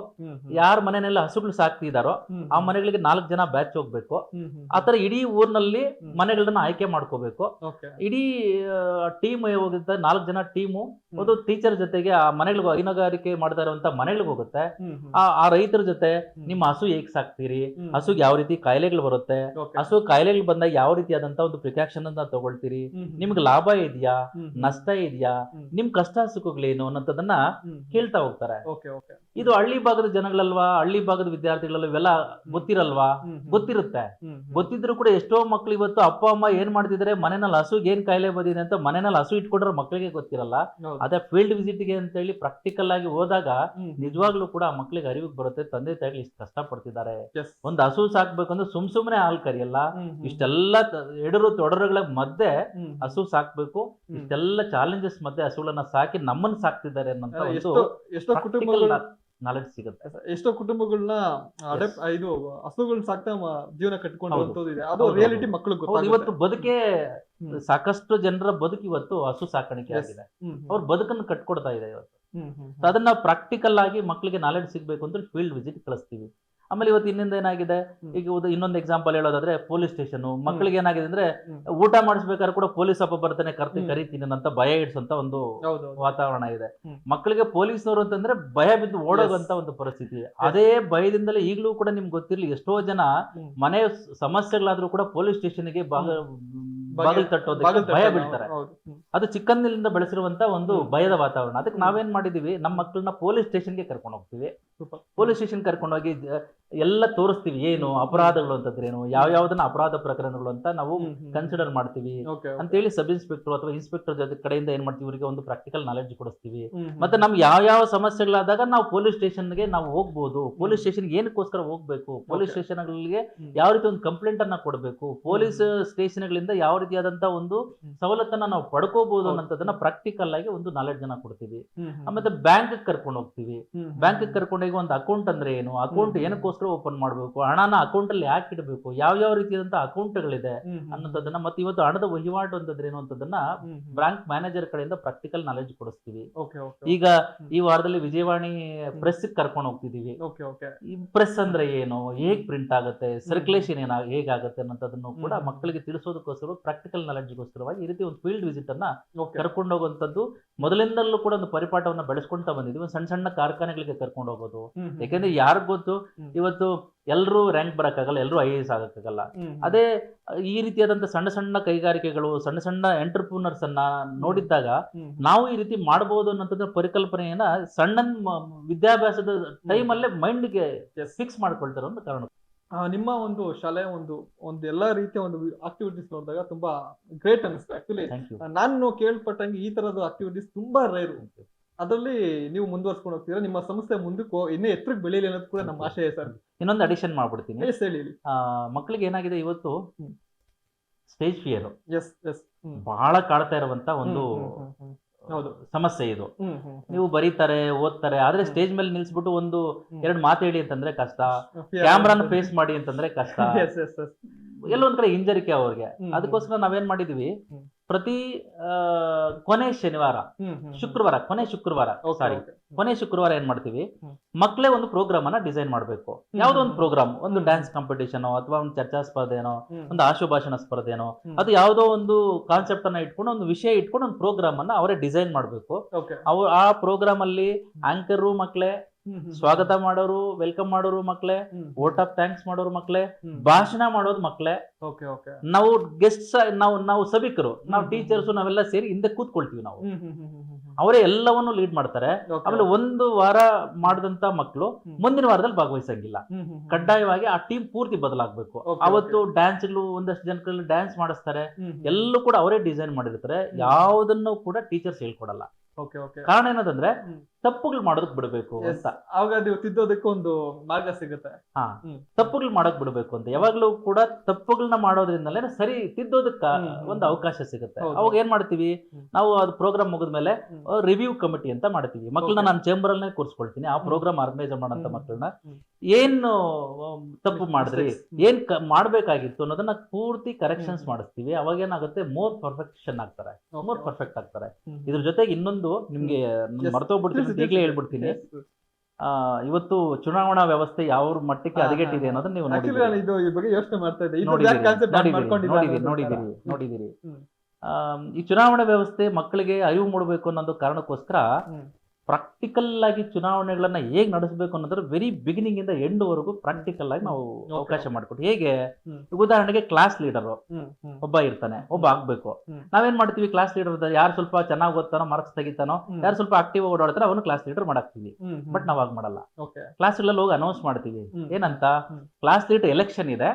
ಯಾರ ಮನೆಯಲ್ಲ ಹಸುಗಳು ಸಾಕ್ತಿದಾರೋ ಆ ಮನೆಗಳಿಗೆ 4 ಜನ ಬ್ಯಾಚ್ ಹೋಗ್ಬೇಕು. ಆತರ ಇಡೀ ಊರಿನಲ್ಲಿ ಮನೆಗಳನ್ನ ಆಯ್ಕೆ ಮಾಡ್ಕೋಬೇಕು. ಇಡೀ ಟೀಮ್ ಹೋಗುತ್ತೆ, 4 ಜನ ಟೀಮು ಒಂದು ಟೀಚರ್ ಜೊತೆಗೆ ಆ ಮನೆಗಳಿಗೆ ಹೈನುಗಾರಿಕೆ ಮಾಡ್ತಾ ಇರುವಂತ ಮನೆಗಳಿಗೆ ಹೋಗುತ್ತೆ. ಆ ರೈತರ ಜೊತೆ ನಿಮ್ಮ ಹಸು ಹೇಗ್ ಸಾಕ್ತೀರಿ, ಹಸುಗೆ ಯಾವ ರೀತಿ ಕಾಯಿಲೆಗಳು ಬರುತ್ತೆ, ಹಸು ಕಾಯಿಲೆಗಳು ಬಂದಾಗ ಯಾವ ರೀತಿಯಾದಂತ ಒಂದು ಪ್ರಿಕಾಕ್ಷನ್ ಅನ್ನ ತಗೊಳ್ತೀರಿ, ನಿಮ್ಗೆ ಲಾಭ ಇದೆಯಾ, ನಷ್ಟ ಇದೆಯಾ, ನಿಮ್ ಕಷ್ಟ ಸುಖಗಳೇನು ಅನ್ನೋದನ್ನ ಕೇಳ್ತಾ ಹೋಗ್ತಾರೆ. ಇದು ಹಳ್ಳಿ ಭಾಗದ ಜನಗಳಲ್ವಾ, ಹಳ್ಳಿ ಭಾಗದ ವಿದ್ಯಾರ್ಥಿಗಳಲ್ವಾ, ಇವೆಲ್ಲ ಗೊತ್ತಿರಲ್ವಾ? ಗೊತ್ತಿರುತ್ತೆ. ಗೊತ್ತಿದ್ರು ಕೂಡ ಎಷ್ಟೋ ಮಕ್ಳು ಇವತ್ತು ಅಪ್ಪ ಅಮ್ಮ ಏನ್ ಮಾಡ್ತಿದ್ದಾರೆ, ಮನೆಯಲ್ಲಿ ಹಸುಗೆ ಏನ್ ಕಾಯಿಲೆ ಬಂದಿದೆ ಅಂತ ಮನೆಯಲ್ಲಿ ಹಸು ಇಟ್ಕೊಂಡ್ರೆ ಮಕ್ಕಳಿಗೆ ಗೊತ್ತಿರಲ್ಲ. ಅದೇ ಫೀಲ್ಡ್ ವಿಸಿಟ್ಗೆ ಅಂತ ಹೇಳಿ ಪ್ರಾಕ್ಟಿಕಲ್ ಆಗಿ ಹೋದಾಗ ನಿಜವಾಗ್ಲೂ ಕೂಡ ಆ ಮಕ್ಳಿಗೆ ಅರಿವಿಗೆ ಬರುತ್ತೆ, ತಂದೆ ತಾಯಿಗಳು ಇಷ್ಟು ಕಷ್ಟ ಪಡ್ತಿದ್ದಾರೆ. ಒಂದು ಹಸು ಸಾಕ್ಬೇಕಂದ್ರೆ ಸುಮ್ನೆ ಹಾಲ್ ಕರಿಯಲ್ಲ, ಇಷ್ಟೆಲ್ಲ ಎಡರು ತೊಡರುಗಳ ಮಧ್ಯೆ ಹಸು ಸಾಕ್ಬೇಕು, ಇಷ್ಟೆಲ್ಲ ಚಾಲೆಂಜಸ್ ಮಧ್ಯೆ ಹಸುಗಳನ್ನ ಸಾಕಿ ನಮ್ಮನ್ನ ಸಾಕ್ತಿದ್ದಾರೆ ಅನ್ನೋಂತ ಒಂದು ನಾಲೆಡ್ಜ್ ಸಿಗುತ್ತೆ. ಎಷ್ಟೋ ಕುಟುಂಬಗಳನ್ನ ಇದು ಹಸುಗಳನ್ನ ಸಾಕ್ತಾ ಜೀವನ ಕಟ್ಕೊಂಡು ಅದು ರಿಯಾಲಿಟಿ ಮಕ್ಕಳು ಇವತ್ತು ಬದುಕೆ ಸಾಕಷ್ಟು ಜನರ ಬದುಕು ಇವತ್ತು ಹಸು ಸಾಕಾಣಿಕೆ ಆಗಿದೆ. ಅವ್ರ ಬದುಕನ್ನು ಕಟ್ಕೊಡ್ತಾ ಇದೆ ಇವತ್ತು. ಅದನ್ನ ಪ್ರಾಕ್ಟಿಕಲ್ ಆಗಿ ಮಕ್ಕಳಿಗೆ ನಾಲೆಡ್ಜ್ ಸಿಗ್ಬೇಕು ಅಂತ ಫೀಲ್ಡ್ ವಿಸಿಟ್ ಕಳಿಸ್ತೀವಿ. ಆಮೇಲೆ ಇವತ್ತು ಇನ್ನೊಂದು ಏನಾಗಿದೆ, ಈಗ ಇನ್ನೊಂದು ಎಕ್ಸಾಂಪಲ್ ಹೇಳೋದಾದ್ರೆ ಪೊಲೀಸ್ ಸ್ಟೇಷನ್ ಮಕ್ಕಳಿಗೆ ಏನಾಗಿದೆ ಅಂದ್ರೆ ಊಟ ಮಾಡಿಸ್ಬೇಕಾದ್ರೆ ಕೂಡ ಪೊಲೀಸ್ ಹಬ್ಬ ಬರ್ತಾನೆ ಕರಿತೀನಿ ಅಂತ ಭಯ ಇಡ್ಸಂತ ಒಂದು ವಾತಾವರಣ ಇದೆ. ಮಕ್ಕಳಿಗೆ ಪೊಲೀಸ್ನವರು ಅಂತಂದ್ರೆ ಭಯ ಬಿದ್ದು ಓಡೋಗಂತ ಒಂದು ಪರಿಸ್ಥಿತಿ. ಅದೇ ಭಯದಿಂದಲೇ ಈಗಲೂ ಕೂಡ ನಿಮ್ಗೆ ಗೊತ್ತಿರ್ಲಿ, ಎಷ್ಟೋ ಜನ ಮನೆ ಸಮಸ್ಯೆಗಳಾದ್ರೂ ಕೂಡ ಪೊಲೀಸ್ ಸ್ಟೇಷನ್ಗೆ ಬಾಗಿಲು ತಟ್ಟೋದಕ್ಕೆ ಭಯ ಬೀಳ್ತಾರೆ. ಅದು ಚಿಕ್ಕಂದಿನಿಂದ ಬೆಳೆಸಿರುವಂತ ಒಂದು ಭಯದ ವಾತಾವರಣ. ಅದಕ್ಕೆ ನಾವೇನ್ ಮಾಡಿದೀವಿ, ನಮ್ಮ ಮಕ್ಕಳನ್ನ ಪೊಲೀಸ್ ಸ್ಟೇಷನ್ಗೆ ಕರ್ಕೊಂಡು ಹೋಗ್ತೀವಿ. ಪೊಲೀಸ್ ಸ್ಟೇಷನ್ ಕರ್ಕೊಂಡು ಹೋಗಿ ಎಲ್ಲ ತೋರಿಸ್ತೀವಿ, ಏನು ಅಪರಾಧಗಳು ಅಂತಂದ್ರೇನು, ಯಾವ್ಯಾವ್ದನ್ನ ಅಪರಾಧ ಪ್ರಕರಣಗಳು ಅಂತ ನಾವು ಕನ್ಸಿಡರ್ ಮಾಡ್ತೀವಿ ಅಂತೇಳಿ ಸಬ್ ಇನ್ಸ್ಪೆಕ್ಟರ್ ಅಥವಾ ಇನ್ಸ್ಪೆಕ್ಟರ್ ಜೊತೆ ಕಡೆಯಿಂದ ಏನ್ ಮಾಡ್ತೀವಿ, ಇವರಿಗೆ ಒಂದು ಪ್ರಾಕ್ಟಿಕಲ್ ನಾಲೆಡ್ಜ್ ಕೊಡಿಸ್ತೀವಿ. ಮತ್ತೆ ನಮ್ಗೆ ಯಾವ ಸಮಸ್ಯೆಗಳಾದಾಗ ನಾವು ಪೊಲೀಸ್ ಸ್ಟೇಷನ್ಗೆ ನಾವು ಹೋಗ್ಬೋದು, ಪೊಲೀಸ್ ಸ್ಟೇಷನ್ಗೆ ಏನಕ್ಕೋಸ್ಕರ ಹೋಗ್ಬೇಕು, ಪೊಲೀಸ್ ಸ್ಟೇಷನ್ಗಳಿಗೆ ಯಾವ ರೀತಿ ಒಂದು ಕಂಪ್ಲೇಂಟ್ ಅನ್ನ ಕೊಡಬೇಕು, ಪೊಲೀಸ್ ಸ್ಟೇಷನ್ಗಳಿಂದ ಯಾವ ರೀತಿಯಾದಂತ ಒಂದು ಸವಲತ್ತನ್ನ ನಾವು ಪಡ್ಕೋಬಹುದು ಅನ್ನೋದನ್ನ ಪ್ರಾಕ್ಟಿಕಲ್ ಆಗಿ ಒಂದು ನಾಲೆಡ್ಜ್ ಅನ್ನ ಕೊಡ್ತೀವಿ. ಮತ್ತೆ ಬ್ಯಾಂಕ್ ಕರ್ಕೊಂಡು ಹೋಗ್ತೀವಿ. ಬ್ಯಾಂಕ್ ಕರ್ಕೊಂಡೋಗಿ ಒಂದು ಅಕೌಂಟ್ ಅಂದ್ರೆ ಏನು, ಅಕೌಂಟ್ ಏನಕ್ಕೋಸ್ಕರ ಓಪನ್ ಮಾಡಬೇಕು, ಹಣನ ಅಕೌಂಟ್ ಅಲ್ಲಿ ಯಾಕೆ ಇಡಬೇಕು, ಯಾವ ರೀತಿಯಾದಂತಹ ಅಕೌಂಟ್ಗಳಿದೆ ಅನ್ನೋದನ್ನ, ಮತ್ತೆ ಇವತ್ತು ಹಣದ ವಹಿವಾಟು ಅಂತಂದ್ರೆ ಏನು ಅಂತದನ್ನ ಬ್ಯಾಂಕ್ ಮ್ಯಾನೇಜರ್ ಕಡೆಯಿಂದ ಪ್ರಾಕ್ಟಿಕಲ್ ನಾಲೆಡ್ಜ್ ಕೊಡಿಸ್ತೀವಿ. ಈಗ ಈ ವಾರದಲ್ಲಿ ವಿಜಯವಾಣಿ ಪ್ರೆಸ್ ಕರ್ಕೊಂಡು ಹೋಗ್ತಿದೀವಿ. ಈ ಪ್ರೆಸ್ ಅಂದ್ರೆ ಏನು, ಹೇಗ್ ಪ್ರಿಂಟ್ ಆಗುತ್ತೆ, ಸರ್ಕ್ಯುಲೇಷನ್ ಹೇಗಾಗುತ್ತೆ ಅನ್ನೋದನ್ನು ಕೂಡ ಮಕ್ಕಳಿಗೆ ತಿಳಿಸೋದಕ್ಕೋಸ್ಕರ ಪ್ರಾಕ್ಟಿಕಲ್ ನಾಲೆಡ್ಜ್ಗೋಸ್ಕರವಾಗಿ ಈ ರೀತಿ ಒಂದು ಫೀಲ್ಡ್ ವಿಸಿಟ್ ಅನ್ನ ಕರ್ಕೊಂಡು ಹೋಗುವಂತದ್ದು ಮೊದಲಿಂದಲೂ ಕೂಡ ಒಂದು ಪರಿಪಾಠವನ್ನ ಬೆಳೆಸ್ಕೊಂತ ಬಂದಿದ್ವಿ. ಸಣ್ಣ ಕಾರ್ಖಾನೆಗಳಿಗೆ ಕರ್ಕೊಂಡು ಹೋಗೋದು. ಯಾಕಂದ್ರೆ ಯಾರಿಗ್ ಗೊತ್ತು, ಇವತ್ತು ಎಲ್ಲರೂ ರ್ಯಾಂಕ್ ಬರಕ್ಕಾಗಲ್ಲ, ಎಲ್ಲರೂ IAS ಆಗಕ್ಕಾಗಲ್ಲ. ಅದೇ ಈ ರೀತಿಯಾದಂತ ಸಣ್ಣ ಕೈಗಾರಿಕೆಗಳು, ಸಣ್ಣ ಎಂಟರ್ಪ್ರೂನರ್ಸ್ ಅನ್ನ ನೋಡಿದ್ದಾಗ ನಾವು ಈ ರೀತಿ ಮಾಡಬಹುದು ಅನ್ನೋಂಥದ್ದು ಪರಿಕಲ್ಪನೆಯನ್ನ ಸಣ್ಣ ವಿದ್ಯಾಭ್ಯಾಸದ ಟೈಮಲ್ಲೇ ಮೈಂಡ್ಗೆ ಫಿಕ್ಸ್ ಮಾಡ್ಕೊಳ್ತಾರೆ ಅಂತ ಕಾರಣ. ನಿಮ್ಮ ಒಂದು ಶಾಲೆ ಒಂದು ಎಲ್ಲಾ ರೀತಿಯ ಒಂದು ಆಕ್ಟಿವಿಟೀಸ್ ನೋಡಿದಾಗ ತುಂಬಾ ಗ್ರೇಟ್ ಅನಿಸ್ತು. ಆಕ್ಚುಲಿ ನಾನು ಕೇಳ್ಪಟ್ಟಂಗೆ ಈ ತರದ ಆಕ್ಟಿವಿಟೀಸ್ ತುಂಬಾ ರೇರು. ಅದರಲ್ಲಿ ನೀವು ಮುಂದುವರ್ಸ್ಕೊಂಡು ಹೋಗ್ತೀರಾ, ನಿಮ್ಮ ಸಂಸ್ಥೆ ಮುಂದಕ್ಕೆ ಇನ್ನೇ ಎತ್ತರಕ್ಕೆ ಬೆಳೀಲಿ ಅನ್ನೋದು ಕೂಡ ನಮ್ಮ ಆಶಯ ಸರ್. ಇನ್ನೊಂದು ಅಡಿಷನ್ ಮಾಡ್ಬಿಡ್ತೀನಿ. ಹೇಳಿ. ಮಕ್ಕಳಿಗೆ ಏನಾಗಿದೆ, ಇವತ್ತು ಸ್ಟೇಜ್ ಫಿಯರ್ ಎಸ್ ಎಸ್ ಬಹಳ ಕಾಡ್ತಾ ಇರುವಂತ ಒಂದು ಹೌದು ಸಮಸ್ಯೆ ಇದು. ನೀವು ಬರೀತಾರೆ ಓದ್ತಾರೆ ಆದ್ರೆ ಸ್ಟೇಜ್ ಮೇಲೆ ನಿಲ್ಸ್ಬಿಟ್ಟು ಒಂದು ಎರಡು ಮಾತು ಹೇಳಿ ಅಂತಂದ್ರೆ ಕಷ್ಟ, ಕ್ಯಾಮ್ರಾನ ಫೇಸ್ ಮಾಡಿ ಅಂತಂದ್ರೆ ಕಷ್ಟ, ಎಲ್ಲೊಂದ್ ಕಡೆ ಹಿಂಜರಿಕೆ ಅವ್ರಿಗೆ. ಅದಕ್ಕೋಸ್ಕರ ನಾವೇನ್ ಮಾಡಿದೀವಿ, ಪ್ರತಿ ಕೊನೆ ಶನಿವಾರ ಶುಕ್ರವಾರ ಕೊನೆ ಶುಕ್ರವಾರ ಏನ್ ಮಾಡ್ತೀವಿ, ಮಕ್ಕಳೇ ಒಂದು ಪ್ರೋಗ್ರಾಮ್ ಅನ್ನ ಡಿಸೈನ್ ಮಾಡ್ಬೇಕು. ಯಾವ್ದೋ ಒಂದು ಪ್ರೋಗ್ರಾಮ್, ಒಂದು ಡ್ಯಾನ್ಸ್ ಕಾಂಪಿಟೇಷನ್ ಅಥವಾ ಒಂದು ಚರ್ಚಾ ಸ್ಪರ್ಧೆನೋ, ಒಂದು ಆಶುಭಾಷಣ ಸ್ಪರ್ಧೆನೋ, ಅದು ಯಾವ್ದೋ ಒಂದು ಕಾನ್ಸೆಪ್ಟ್ ಅನ್ನ ಇಟ್ಕೊಂಡು ಒಂದು ವಿಷಯ ಇಟ್ಕೊಂಡು ಒಂದು ಪ್ರೋಗ್ರಾಮ್ ಅನ್ನ ಅವರೇ ಡಿಸೈನ್ ಮಾಡ್ಬೇಕು. ಆ ಪ್ರೋಗ್ರಾಮ್ ಅಲ್ಲಿ ಆಂಕರ್ ಮಕ್ಕಳೇ, ಸ್ವಾಗತ ಮಾಡೋರು, ವೆಲ್ಕಮ್ ಮಾಡೋರು ಮಕ್ಕಳೇ, ವೋಟ್ ಆಫ್ ಥ್ಯಾಂಕ್ಸ್ ಮಾಡೋರು ಮಕ್ಕಳೇ, ಭಾಷಣ ಮಾಡೋದು ಮಕ್ಕಳೇ, ನಾವು ಗೆಸ್ಟ್ಸ್, ನಾವು ಸಭಿಕರು, ನಾವು ಟೀಚರ್ಸ್, ನಾವೆಲ್ಲ ಸೇರಿ ಹಿಂದೆ ಕೂತ್ಕೊಳ್ತೀವಿ. ನಾವು ಅವರೇ ಎಲ್ಲವನ್ನು ಲೀಡ್ ಮಾಡ್ತಾರೆ. ಆಮೇಲೆ ಒಂದು ವಾರ ಮಾಡಿದಂತ ಮಕ್ಕಳು ಮುಂದಿನ ವಾರದಲ್ಲಿ ಭಾಗವಹಿಸಂಗಿಲ್ಲ. ಕಡ್ಡಾಯವಾಗಿ ಆ ಟೀಮ್ ಪೂರ್ತಿ ಬದಲಾಗಬೇಕು. ಅವತ್ತು ಡ್ಯಾನ್ಸ್ಗಳು ಒಂದಷ್ಟು ಜನಗಳಲ್ಲಿ ಡ್ಯಾನ್ಸ್ ಮಾಡಿಸ್ತಾರೆ, ಎಲ್ಲೂ ಕೂಡ ಅವರೇ ಡಿಸೈನ್ ಮಾಡಿರ್ತಾರೆ. ಯಾವುದನ್ನು ಕೂಡ ಟೀಚರ್ಸ್ ಹೇಳ್ಕೊಡಲ್ಲ. ಕಾರಣ ಏನದಂದ್ರೆ ತಪ್ಪುಗಳು ಮಾಡೋದಕ್ ಬಿಡಬೇಕು ಅಂತ. ಆವಾಗ ನೀವು ತಿದ್ದೋದಕ್ಕೆ ಒಂದು ಮಾರ್ಗ ಸಿಗುತ್ತೆ. ತಪ್ಪುಗಳು ಮಾಡಕ್ ಬಿಡಬೇಕು ಅಂತ. ಯಾವಾಗ್ಲೂ ಕೂಡ ತಪ್ಪುಗಳನ್ನ ಮಾಡೋದ್ರಿಂದಲೇ ಸರಿ ತಿದ್ದೋದಕ್ಕ ಒಂದು ಅವಕಾಶ ಸಿಗುತ್ತೆ. ಅವಾಗ ಏನ್ ಮಾಡ್ತೀವಿ ನಾವು, ಅದು ಪ್ರೋಗ್ರಾಮ್ ಮುಗಿದ್ಮೇಲೆ ರಿವ್ಯೂ ಕಮಿಟಿ ಅಂತ ಮಾಡ್ತೀವಿ. ಮಕ್ಕಳನ್ನ ನಾನು ಚೇಂಬರ್ ಅಲ್ಲೇ ಕೂರಿಸ್ಕೊಳ್ತೀನಿ. ಆ ಪ್ರೋಗ್ರಾಮ್ ಆರ್ಗನೈಸ್ ಮಾಡೋಂತ ಮಕ್ಕಳನ್ನ ಏನು ತಪ್ಪು ಮಾಡಿದ್ರಿ, ಏನ್ ಮಾಡ್ಬೇಕಾಗಿತ್ತು ಅನ್ನೋದನ್ನ ಪೂರ್ತಿ ಕರೆಕ್ಷನ್ಸ್ ಮಾಡಿಸ್ತೀವಿ. ಅವಾಗ ಏನಾಗುತ್ತೆ, ಮೋರ್ ಪರ್ಫೆಕ್ಟ್ ಆಗ್ತಾರೆ. ಇದ್ರ ಜೊತೆಗೆ ಇನ್ನೊಂದು ನಿಮ್ಗೆ ಮರ್ತೋಗ್ಬಿಡ್ತೀನಿ, ಈಗಲೇ ಹೇಳ್ಬಿಡ್ತೀನಿ. ಇವತ್ತು ಚುನಾವಣಾ ವ್ಯವಸ್ಥೆ ಯಾವ ಮಟ್ಟಕ್ಕೆ ಹದಗೆಟ್ಟಿದೆ ಅನ್ನೋದನ್ನ ನೀವು ನೋಡಿದಿರಿ. ಈ ಚುನಾವಣಾ ವ್ಯವಸ್ಥೆ ಮಕ್ಕಳಿಗೆ ಅರಿವು ಮೂಡಬೇಕು ಅನ್ನೋದು ಕಾರಣಕ್ಕೋಸ್ಕರ ಪ್ರಾಕ್ಟಿಕಲ್ ಆಗಿ ಚುನಾವಣೆಗಳನ್ನ ಹೇಗ್ ನಡೆಸಬೇಕು ಅನ್ನೋದ್ರ ವೆರಿ ಬಿಗಿನಿಂಗ್ ಇಂದ ಎಂಡ್ ವರೆಗೂ ಪ್ರಾಕ್ಟಿಕಲ್ ಆಗಿ ನಾವು ಅವಕಾಶ ಮಾಡಿಕೊಟ್ಟು. ಹೇಗೆ, ಉದಾಹರಣೆಗೆ ಕ್ಲಾಸ್ ಲೀಡರ್ ಒಬ್ಬ ಇರ್ತಾನೆ, ಒಬ್ಬ ಆಗ್ಬೇಕು. ನಾವೇನ್ ಮಾಡ್ತೀವಿ, ಕ್ಲಾಸ್ ಲೀಡರ್ ಯಾರು ಸ್ವಲ್ಪ ಚೆನ್ನಾಗಿ ಓದ್ತಾನೋ, ಮಾರ್ಕ್ಸ್ ತೆಗಿತಾನೋ, ಯಾರು ಸ್ವಲ್ಪ ಆಕ್ಟಿವ್ ಓಡಾಡ್ತಾರೋ ಅವನು ಕ್ಲಾಸ್ ಲೀಡರ್ ಮಾಡಾಕ್ತಿವಿ. ಬಟ್ ನಾವ್ ಆಗ ಮಾಡಲ್ಲ. ಕ್ಲಾಸ್ ಗಳಲ್ಲಿ ಹೋಗಿ ಅನೌನ್ಸ್ ಮಾಡ್ತೀವಿ, ಏನಂತ, ಕ್ಲಾಸ್ ಲೀಡರ್ ಎಲೆಕ್ಷನ್ ಇದೆ,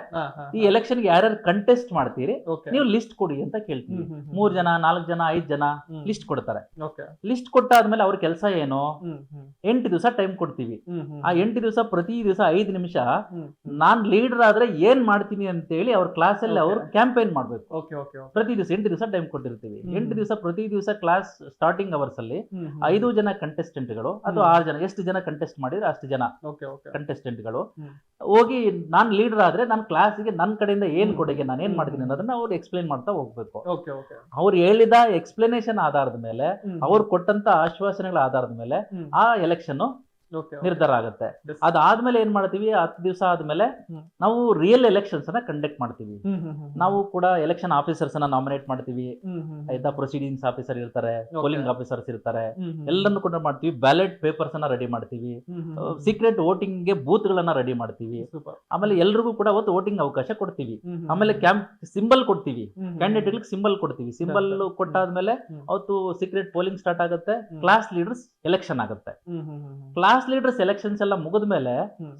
ಈ ಎಲೆಕ್ಷನ್ ಯಾರ್ಯಾರು ಕಂಟೆಸ್ಟ್ ಮಾಡ್ತೀರಿ ನೀವು ಲಿಸ್ಟ್ ಕೊಡಿ ಅಂತ ಕೇಳ್ತೀವಿ. 3 ಜನ 4 ಜನ 5 ಜನ ಲಿಸ್ಟ್ ಕೊಡ್ತಾರೆ. ಲಿಸ್ಟ್ ಕೊಟ್ಟಾದ್ಮೇಲೆ ಅವ್ರ ಕೆಲಸ ಏನು, 8 ದಿವಸ ಟೈಮ್ ಕೊಡ್ತೀವಿ. ಆ 8 ದಿವಸ ಪ್ರತಿ ದಿವಸ 5 ನಿಮಿಷ ನಾನ್ ಲೀಡರ್ ಆದ್ರೆ ಏನ್ ಮಾಡ್ತೀನಿ ಅಂತ ಹೇಳಿ ಅವ್ರ ಕ್ಲಾಸ್ ಅಲ್ಲಿ ಅವ್ರು ಕ್ಯಾಂಪೇನ್ ಮಾಡ್ಬೇಕು. ಪ್ರತಿ ದಿವಸ 8 ದಿವಸ ಟೈಮ್ ಕೊಟ್ಟಿರ್ತೀವಿ. 8 ದಿವಸ ಪ್ರತಿ ದಿವಸ ಕ್ಲಾಸ್ ಸ್ಟಾರ್ಟಿಂಗ್ ಅವರ್ಸ್ ಅಲ್ಲಿ 5 ಜನ ಕಂಟೆಸ್ಟೆಂಟ್ಗಳು ಅಥವಾ 6 ಜನ, ಎಷ್ಟು ಜನ ಕಂಟೆಸ್ಟ್ ಮಾಡಿದ್ರೆ ಅಷ್ಟು ಜನ ಕಂಟೆಸ್ಟೆಂಟ್ಗಳು ಹೋಗಿ ನಾನ್ ಲೀಡರ್ ಆದ್ರೆ ನನ್ನ ಕ್ಲಾಸ್ಗೆ ನನ್ನ ಕಡೆಯಿಂದ ಏನ್ ಕೊಡುಗೆ, ನಾನು ಏನ್ ಮಾಡ್ತೀನಿ ಅನ್ನೋದನ್ನ ಅವ್ರು ಎಕ್ಸ್ಪ್ಲೈನ್ ಮಾಡ್ತಾ ಹೋಗ್ಬೇಕು. ಅವ್ರು ಹೇಳಿದ ಎಕ್ಸ್ಪ್ಲನೇಷನ್ ಆಧಾರದ ಮೇಲೆ, ಅವ್ರು ಕೊಟ್ಟಂತ ಆಶ್ವಾಸನೆಗಳ ಆಧಾರದ ಮೇಲೆ ಆ ಎಲೆಕ್ಷನ್ ನಿರ್ಧಾರ ಆಗುತ್ತೆ. ಅದಾದ್ಮೇಲೆ ಏನ್ ಮಾಡ್ತೀವಿ, 10 ದಿವಸ ಆದ್ಮೇಲೆ ನಾವು ರಿಯಲ್ ಎಲೆಕ್ಷನ್ಸ್ ಅನ್ನ ಕಂಡಕ್ಟ್ ಮಾಡ್ತೀವಿ. ನಾವು ಕೂಡ ಎಲೆಕ್ಷನ್ ಆಫೀಸರ್ಸ್ ಅನ್ನ ನಾಮಿನೇಟ್ ಮಾಡ್ತೀವಿ. ಆಯ್ತಾ, ಪ್ರೊಸೀಡಿಂಗ್ಸ್ ಆಫೀಸರ್ ಇರ್ತಾರೆ, ಪೋಲಿಂಗ್ ಆಫೀಸರ್ಸ್ ಇರ್ತಾರೆ, ಎಲ್ಲರನ್ನು ಕೂಡ ಮಾಡ್ತೀವಿ. ಬ್ಯಾಲೆಟ್ ಪೇಪರ್ಸ್ ಅನ್ನ ರೆಡಿ ಮಾಡ್ತೀವಿ. ಸೀಕ್ರೆಟ್ ವೋಟಿಂಗ್ ಗೆ ಬೂತ್ ಗಳನ್ನ ರೆಡಿ ಮಾಡ್ತೀವಿ. ಆಮೇಲೆ ಎಲ್ರಿಗೂ ಕೂಡ ಅವತ್ತು ವೋಟಿಂಗ್ ಅವಕಾಶ ಕೊಡ್ತೀವಿ. ಆಮೇಲೆ ಸಿಂಬಲ್ ಕೊಡ್ತೀವಿ, ಕ್ಯಾಂಡಿಡೇಟ್ ಸಿಂಬಲ್ ಕೊಡ್ತೀವಿ. ಸಿಂಬಲ್ ಕೊಟ್ಟಾದ್ಮೇಲೆ ಅವತ್ತು ಸೀಕ್ರೆಟ್ ಪೋಲಿಂಗ್ ಸ್ಟಾರ್ಟ್ ಆಗುತ್ತೆ. ಕ್ಲಾಸ್ ಲೀಡರ್ಸ್ ಎಲೆಕ್ಷನ್ ಆಗುತ್ತೆ. ಕ್ಲಾಸ್ ಲೀಡರ್ಸ್ ಎಲೆಕ್ಷನ್ಸ್ ಎಲ್ಲ ಮುಗಿದ್ಮೇಲೆ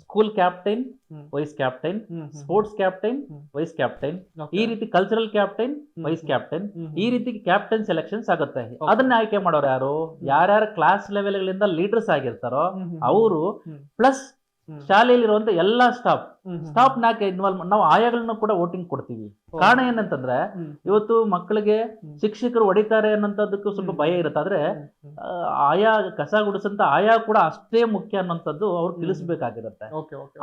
school captain, vice captain, sports captain, vice captain, ಈ ರೀತಿ ಕಲ್ಚರಲ್ ಕ್ಯಾಪ್ಟೈನ್, ವೈಸ್ ಕ್ಯಾಪ್ಟೈನ್, ಈ ರೀತಿ ಕ್ಯಾಪ್ಟೈನ್ ಸೆಲೆಕ್ಷನ್ಸ್ ಆಗುತ್ತೆ. ಅದನ್ನ ಆಯ್ಕೆ ಮಾಡೋರು ಯಾರ್ಯಾರು ಕ್ಲಾಸ್ ಲೆವೆಲ್ ಗಳಿಂದ ಲೀಡರ್ಸ್ ಆಗಿರ್ತಾರೋ ಅವರು, ಪ್ಲಸ್ ಶಾಲೆಯಲ್ಲಿರುವಂತ ಎಲ್ಲಾ ಸ್ಟಾಫ್ ನಾಕೆ ಇನ್ವಾಲ್ವ್. ನಾವು ಆಯಾಗಳನ್ನ ಕೂಡ ವೋಟಿಂಗ್ ಕೊಡ್ತೀವಿ. ಕಾರಣ ಏನಂತಂದ್ರೆ ಇವತ್ತು ಮಕ್ಕಳಿಗೆ ಶಿಕ್ಷಕರು ಹೊಡಿತಾರೆ ಅನ್ನೋಂಥದ್ದಕ್ಕೂ ಸ್ವಲ್ಪ ಭಯ ಇರುತ್ತೆ. ಆದ್ರೆ ಆಯಾ ಕಸ ಗುಡಿಸಂತ ಆಯಾ ಕೂಡ ಅಷ್ಟೇ ಮುಖ್ಯ ಅನ್ನೋಂಥದ್ದು ಅವ್ರು ತಿಳಿಸ್ಬೇಕಾಗಿರುತ್ತೆ.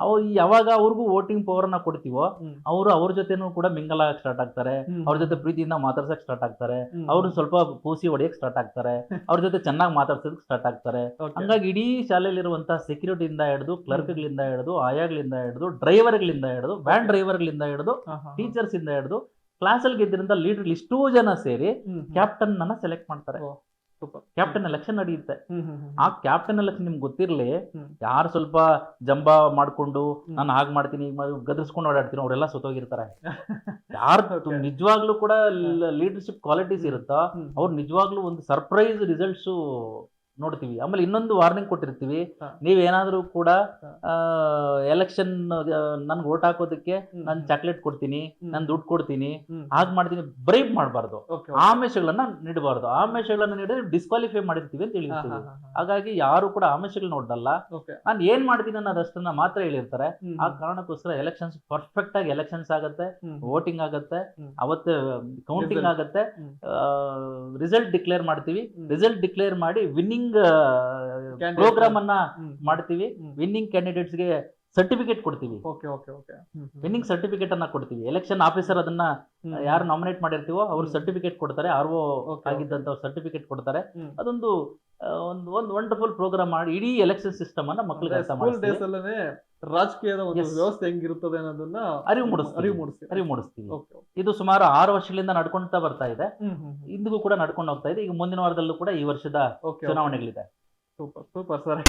ಅವ್ರು ಯಾವಾಗ ಅವ್ರಿಗೂ ವೋಟಿಂಗ್ ಪವರ್ ನ ಕೊಡ್ತೀವೋ ಅವರು ಅವ್ರ ಜೊತೆನೂ ಕೂಡ ಮಿಂಗಲ್ ಆಗಕ್ ಸ್ಟಾರ್ಟ್ ಆಗ್ತಾರೆ. ಅವ್ರ ಜೊತೆ ಪ್ರೀತಿಯಿಂದ ಮಾತಾಡ್ಸಕ್ ಸ್ಟಾರ್ಟ್ ಆಗ್ತಾರೆ. ಅವ್ರು ಸ್ವಲ್ಪ ಪೂಸಿ ಹೊಡಿಯಕ್ ಸ್ಟಾರ್ಟ್ ಆಗ್ತಾರೆ. ಅವ್ರ ಜೊತೆ ಚೆನ್ನಾಗಿ ಮಾತಾಡ್ಸೋದಕ್ಕೆ ಸ್ಟಾರ್ಟ್ ಆಗ್ತಾರೆ. ಹಂಗಾಗಿ ಇಡೀ ಶಾಲೆಯಲ್ಲಿರುವಂತಹ ಸೆಕ್ಯೂರಿಟಿಯಿಂದ ಹಿಡಿದು, ಕ್ಲರ್ಕ್ಗಳಿಂದ ಹಿಡಿದು, ಆಯಾಗಳಿಂದ ಹಿಡಿದು, ಡ್ರೈವರ್ಗಳಿಂದ ಹಿಡಿದು, ವ್ಯಾನ್ ಡ್ರೈವರ್ಗಳಿಂದ ಹಿಡಿದು, ಟೀಚರ್ಸ್ ಇಂದ ಹಿಡಿದು, ಕ್ಲಾಸ್ ಅಲ್ಲಿ ಗೆದ್ದಿರಂತ ಲೀಡರ್ ಇಷ್ಟೂ ಜನ ಸೇರಿ ಕ್ಯಾಪ್ಟನ್ ಅನ್ನ ಸೆಲೆಕ್ಟ್ ಮಾಡ್ತಾರೆ. ಕ್ಯಾಪ್ಟನ್ ಎಲೆಕ್ಷನ್ ನಡೆಯುತ್ತೆ. ಆ ಕ್ಯಾಪ್ಟನ್ ಎಲೆಕ್ಷನ್ ನಿಮ್ಗೆ ಗೊತ್ತಿರ್ಲಿ, ಯಾರು ಸ್ವಲ್ಪ ಜಂಬ ಮಾಡ್ಕೊಂಡು ನಾನು ಹಾಗೆ ಮಾಡ್ತೀನಿ ಗದರ್ಸ್ಕೊಂಡು ಓಡಾಡ್ತೀನಿ ಅವರೆಲ್ಲ ಸೋತೋಗಿರ್ತಾರೆ. ಯಾರು ನಿಜವಾಗ್ಲೂ ಕೂಡ ಲೀಡರ್ಶಿಪ್ ಕ್ವಾಲಿಟೀಸ್ ಇರುತ್ತಾ ಅವ್ರು ನಿಜವಾಗ್ಲೂ ಒಂದು ಸರ್ಪ್ರೈಸ್ ರಿಸಲ್ಟ್ಸ್ ನೋಡ್ತೀವಿ. ಆಮೇಲೆ ಇನ್ನೊಂದು ವಾರ್ನಿಂಗ್ ಕೊಟ್ಟಿರ್ತೀವಿ, ಹಾ. ನೀವೇನಾದ್ರೂ ಕೂಡ ಹಾ. ಎಲೆಕ್ಷನ್ ನನ್ಗೆ ಓಟ್ ಹಾಕೋದಕ್ಕೆ ನಾನು ಚಾಕ್ಲೇಟ್ ಕೊಡ್ತೀನಿ, ನಾನು ದುಡ್ಡು ಕೊಡ್ತೀನಿ, ಹಾಗೆ ಮಾಡ್ತೀನಿ, ಬ್ರೈಬ್ ಮಾಡಬಾರ್ದು, ಆಮಿಷಗಳನ್ನ ನೀಡಬಾರ್ದು. ಆಮಿಷಗಳನ್ನ ನೀಡಿದ್ರೆ ಡಿಸ್ಕ್ವಾಲಿಫೈ ಮಾಡಿರ್ತೀವಿ ಅಂತ ಹೇಳಿರ್ತೀವಿ. ಹಾಗಾಗಿ ಯಾರು ಕೂಡ ಆಮಿಷಗಳು ನೋಡಲ್ಲ, ನಾನು ಏನ್ ಮಾಡ್ತೀನಿ ಅನ್ನೋದಷ್ಟನ್ನ ಮಾತ್ರ ಹೇಳಿರ್ತಾರೆ. ಆ ಕಾರಣಕ್ಕೋಸ್ಕರ ಎಲೆಕ್ಷನ್ಸ್ ಪರ್ಫೆಕ್ಟ್ ಆಗಿ ಎಲೆಕ್ಷನ್ಸ್ ಆಗತ್ತೆ, ವೋಟಿಂಗ್ ಆಗತ್ತೆ, ಅವತ್ತು ಕೌಂಟಿಂಗ್ ಆಗತ್ತೆ, ರಿಸಲ್ಟ್ ಡಿಕ್ಲೇರ್ ಮಾಡ್ತೀವಿ. ರಿಸಲ್ಟ್ ಡಿಕ್ಲೇರ್ ಮಾಡಿ ವಿನ್ನಿಂಗ್ ಪ್ರೋಗ್ರಾಮ್ ಅನ್ನ ಮಾಡ್ತೀವಿ. ವಿನ್ನಿಂಗ್ ಕ್ಯಾಂಡಿಡೇಟ್ಸ್ಗೆ ಸರ್ಟಿಫಿಕೇಟ್ ಕೊಡ್ತೀವಿ, ವಿನ್ನಿಂಗ್ ಸರ್ಟಿಫಿಕೇಟ್ ಅನ್ನ ಕೊಡ್ತೀವಿ. ಎಲೆಕ್ಷನ್ ಆಫೀಸರ್ ಅದನ್ನ ಯಾರು ನಾಮಿನೇಟ್ ಮಾಡಿರ್ತೀವೋ ಅವ್ರು ಸರ್ಟಿಫಿಕೇಟ್ ಕೊಡ್ತಾರೆ, RO ಆಗಿದ್ದಂತ ಸರ್ಟಿಫಿಕೇಟ್ ಕೊಡ್ತಾರೆ. ಅದೊಂದು ಒಂದು ವಂಡರ್ಫುಲ್ ಪ್ರೋಗ್ರಾಮ್ ಮಾಡಿ ಇಡೀ ಎಲೆಕ್ಷನ್ ಸಿಸ್ಟಮ್ ಅನ್ನ ಮಕ್ಕಳಿಗೆ ಅರ್ಥ ಮಾಡಿಸ್ತೀವಿ. ರಾಜಕೀಯದ ಒಂದು ವ್ಯವಸ್ಥೆ ಹೆಂಗಿರುತ್ತದೆ ಅನ್ನೋದನ್ನ ಅರಿವು ಮೂಡಿಸ್ತೀವಿ. ಇದು ಸುಮಾರು 6 ವರ್ಷಗಳಿಂದ ನಡ್ಕೊಂತಾ ಬರ್ತಾ ಇದೆ, ಇಂದಿಗೂ ಕೂಡ ನಡ್ಕೊಂಡು ಹೋಗ್ತಾ ಇದೆ. ಈಗ ಮುಂದಿನ ವಾರದಲ್ಲೂ ಕೂಡ ಈ ವರ್ಷದ ಚುನಾವಣೆಗಳಿದೆ. Super sir.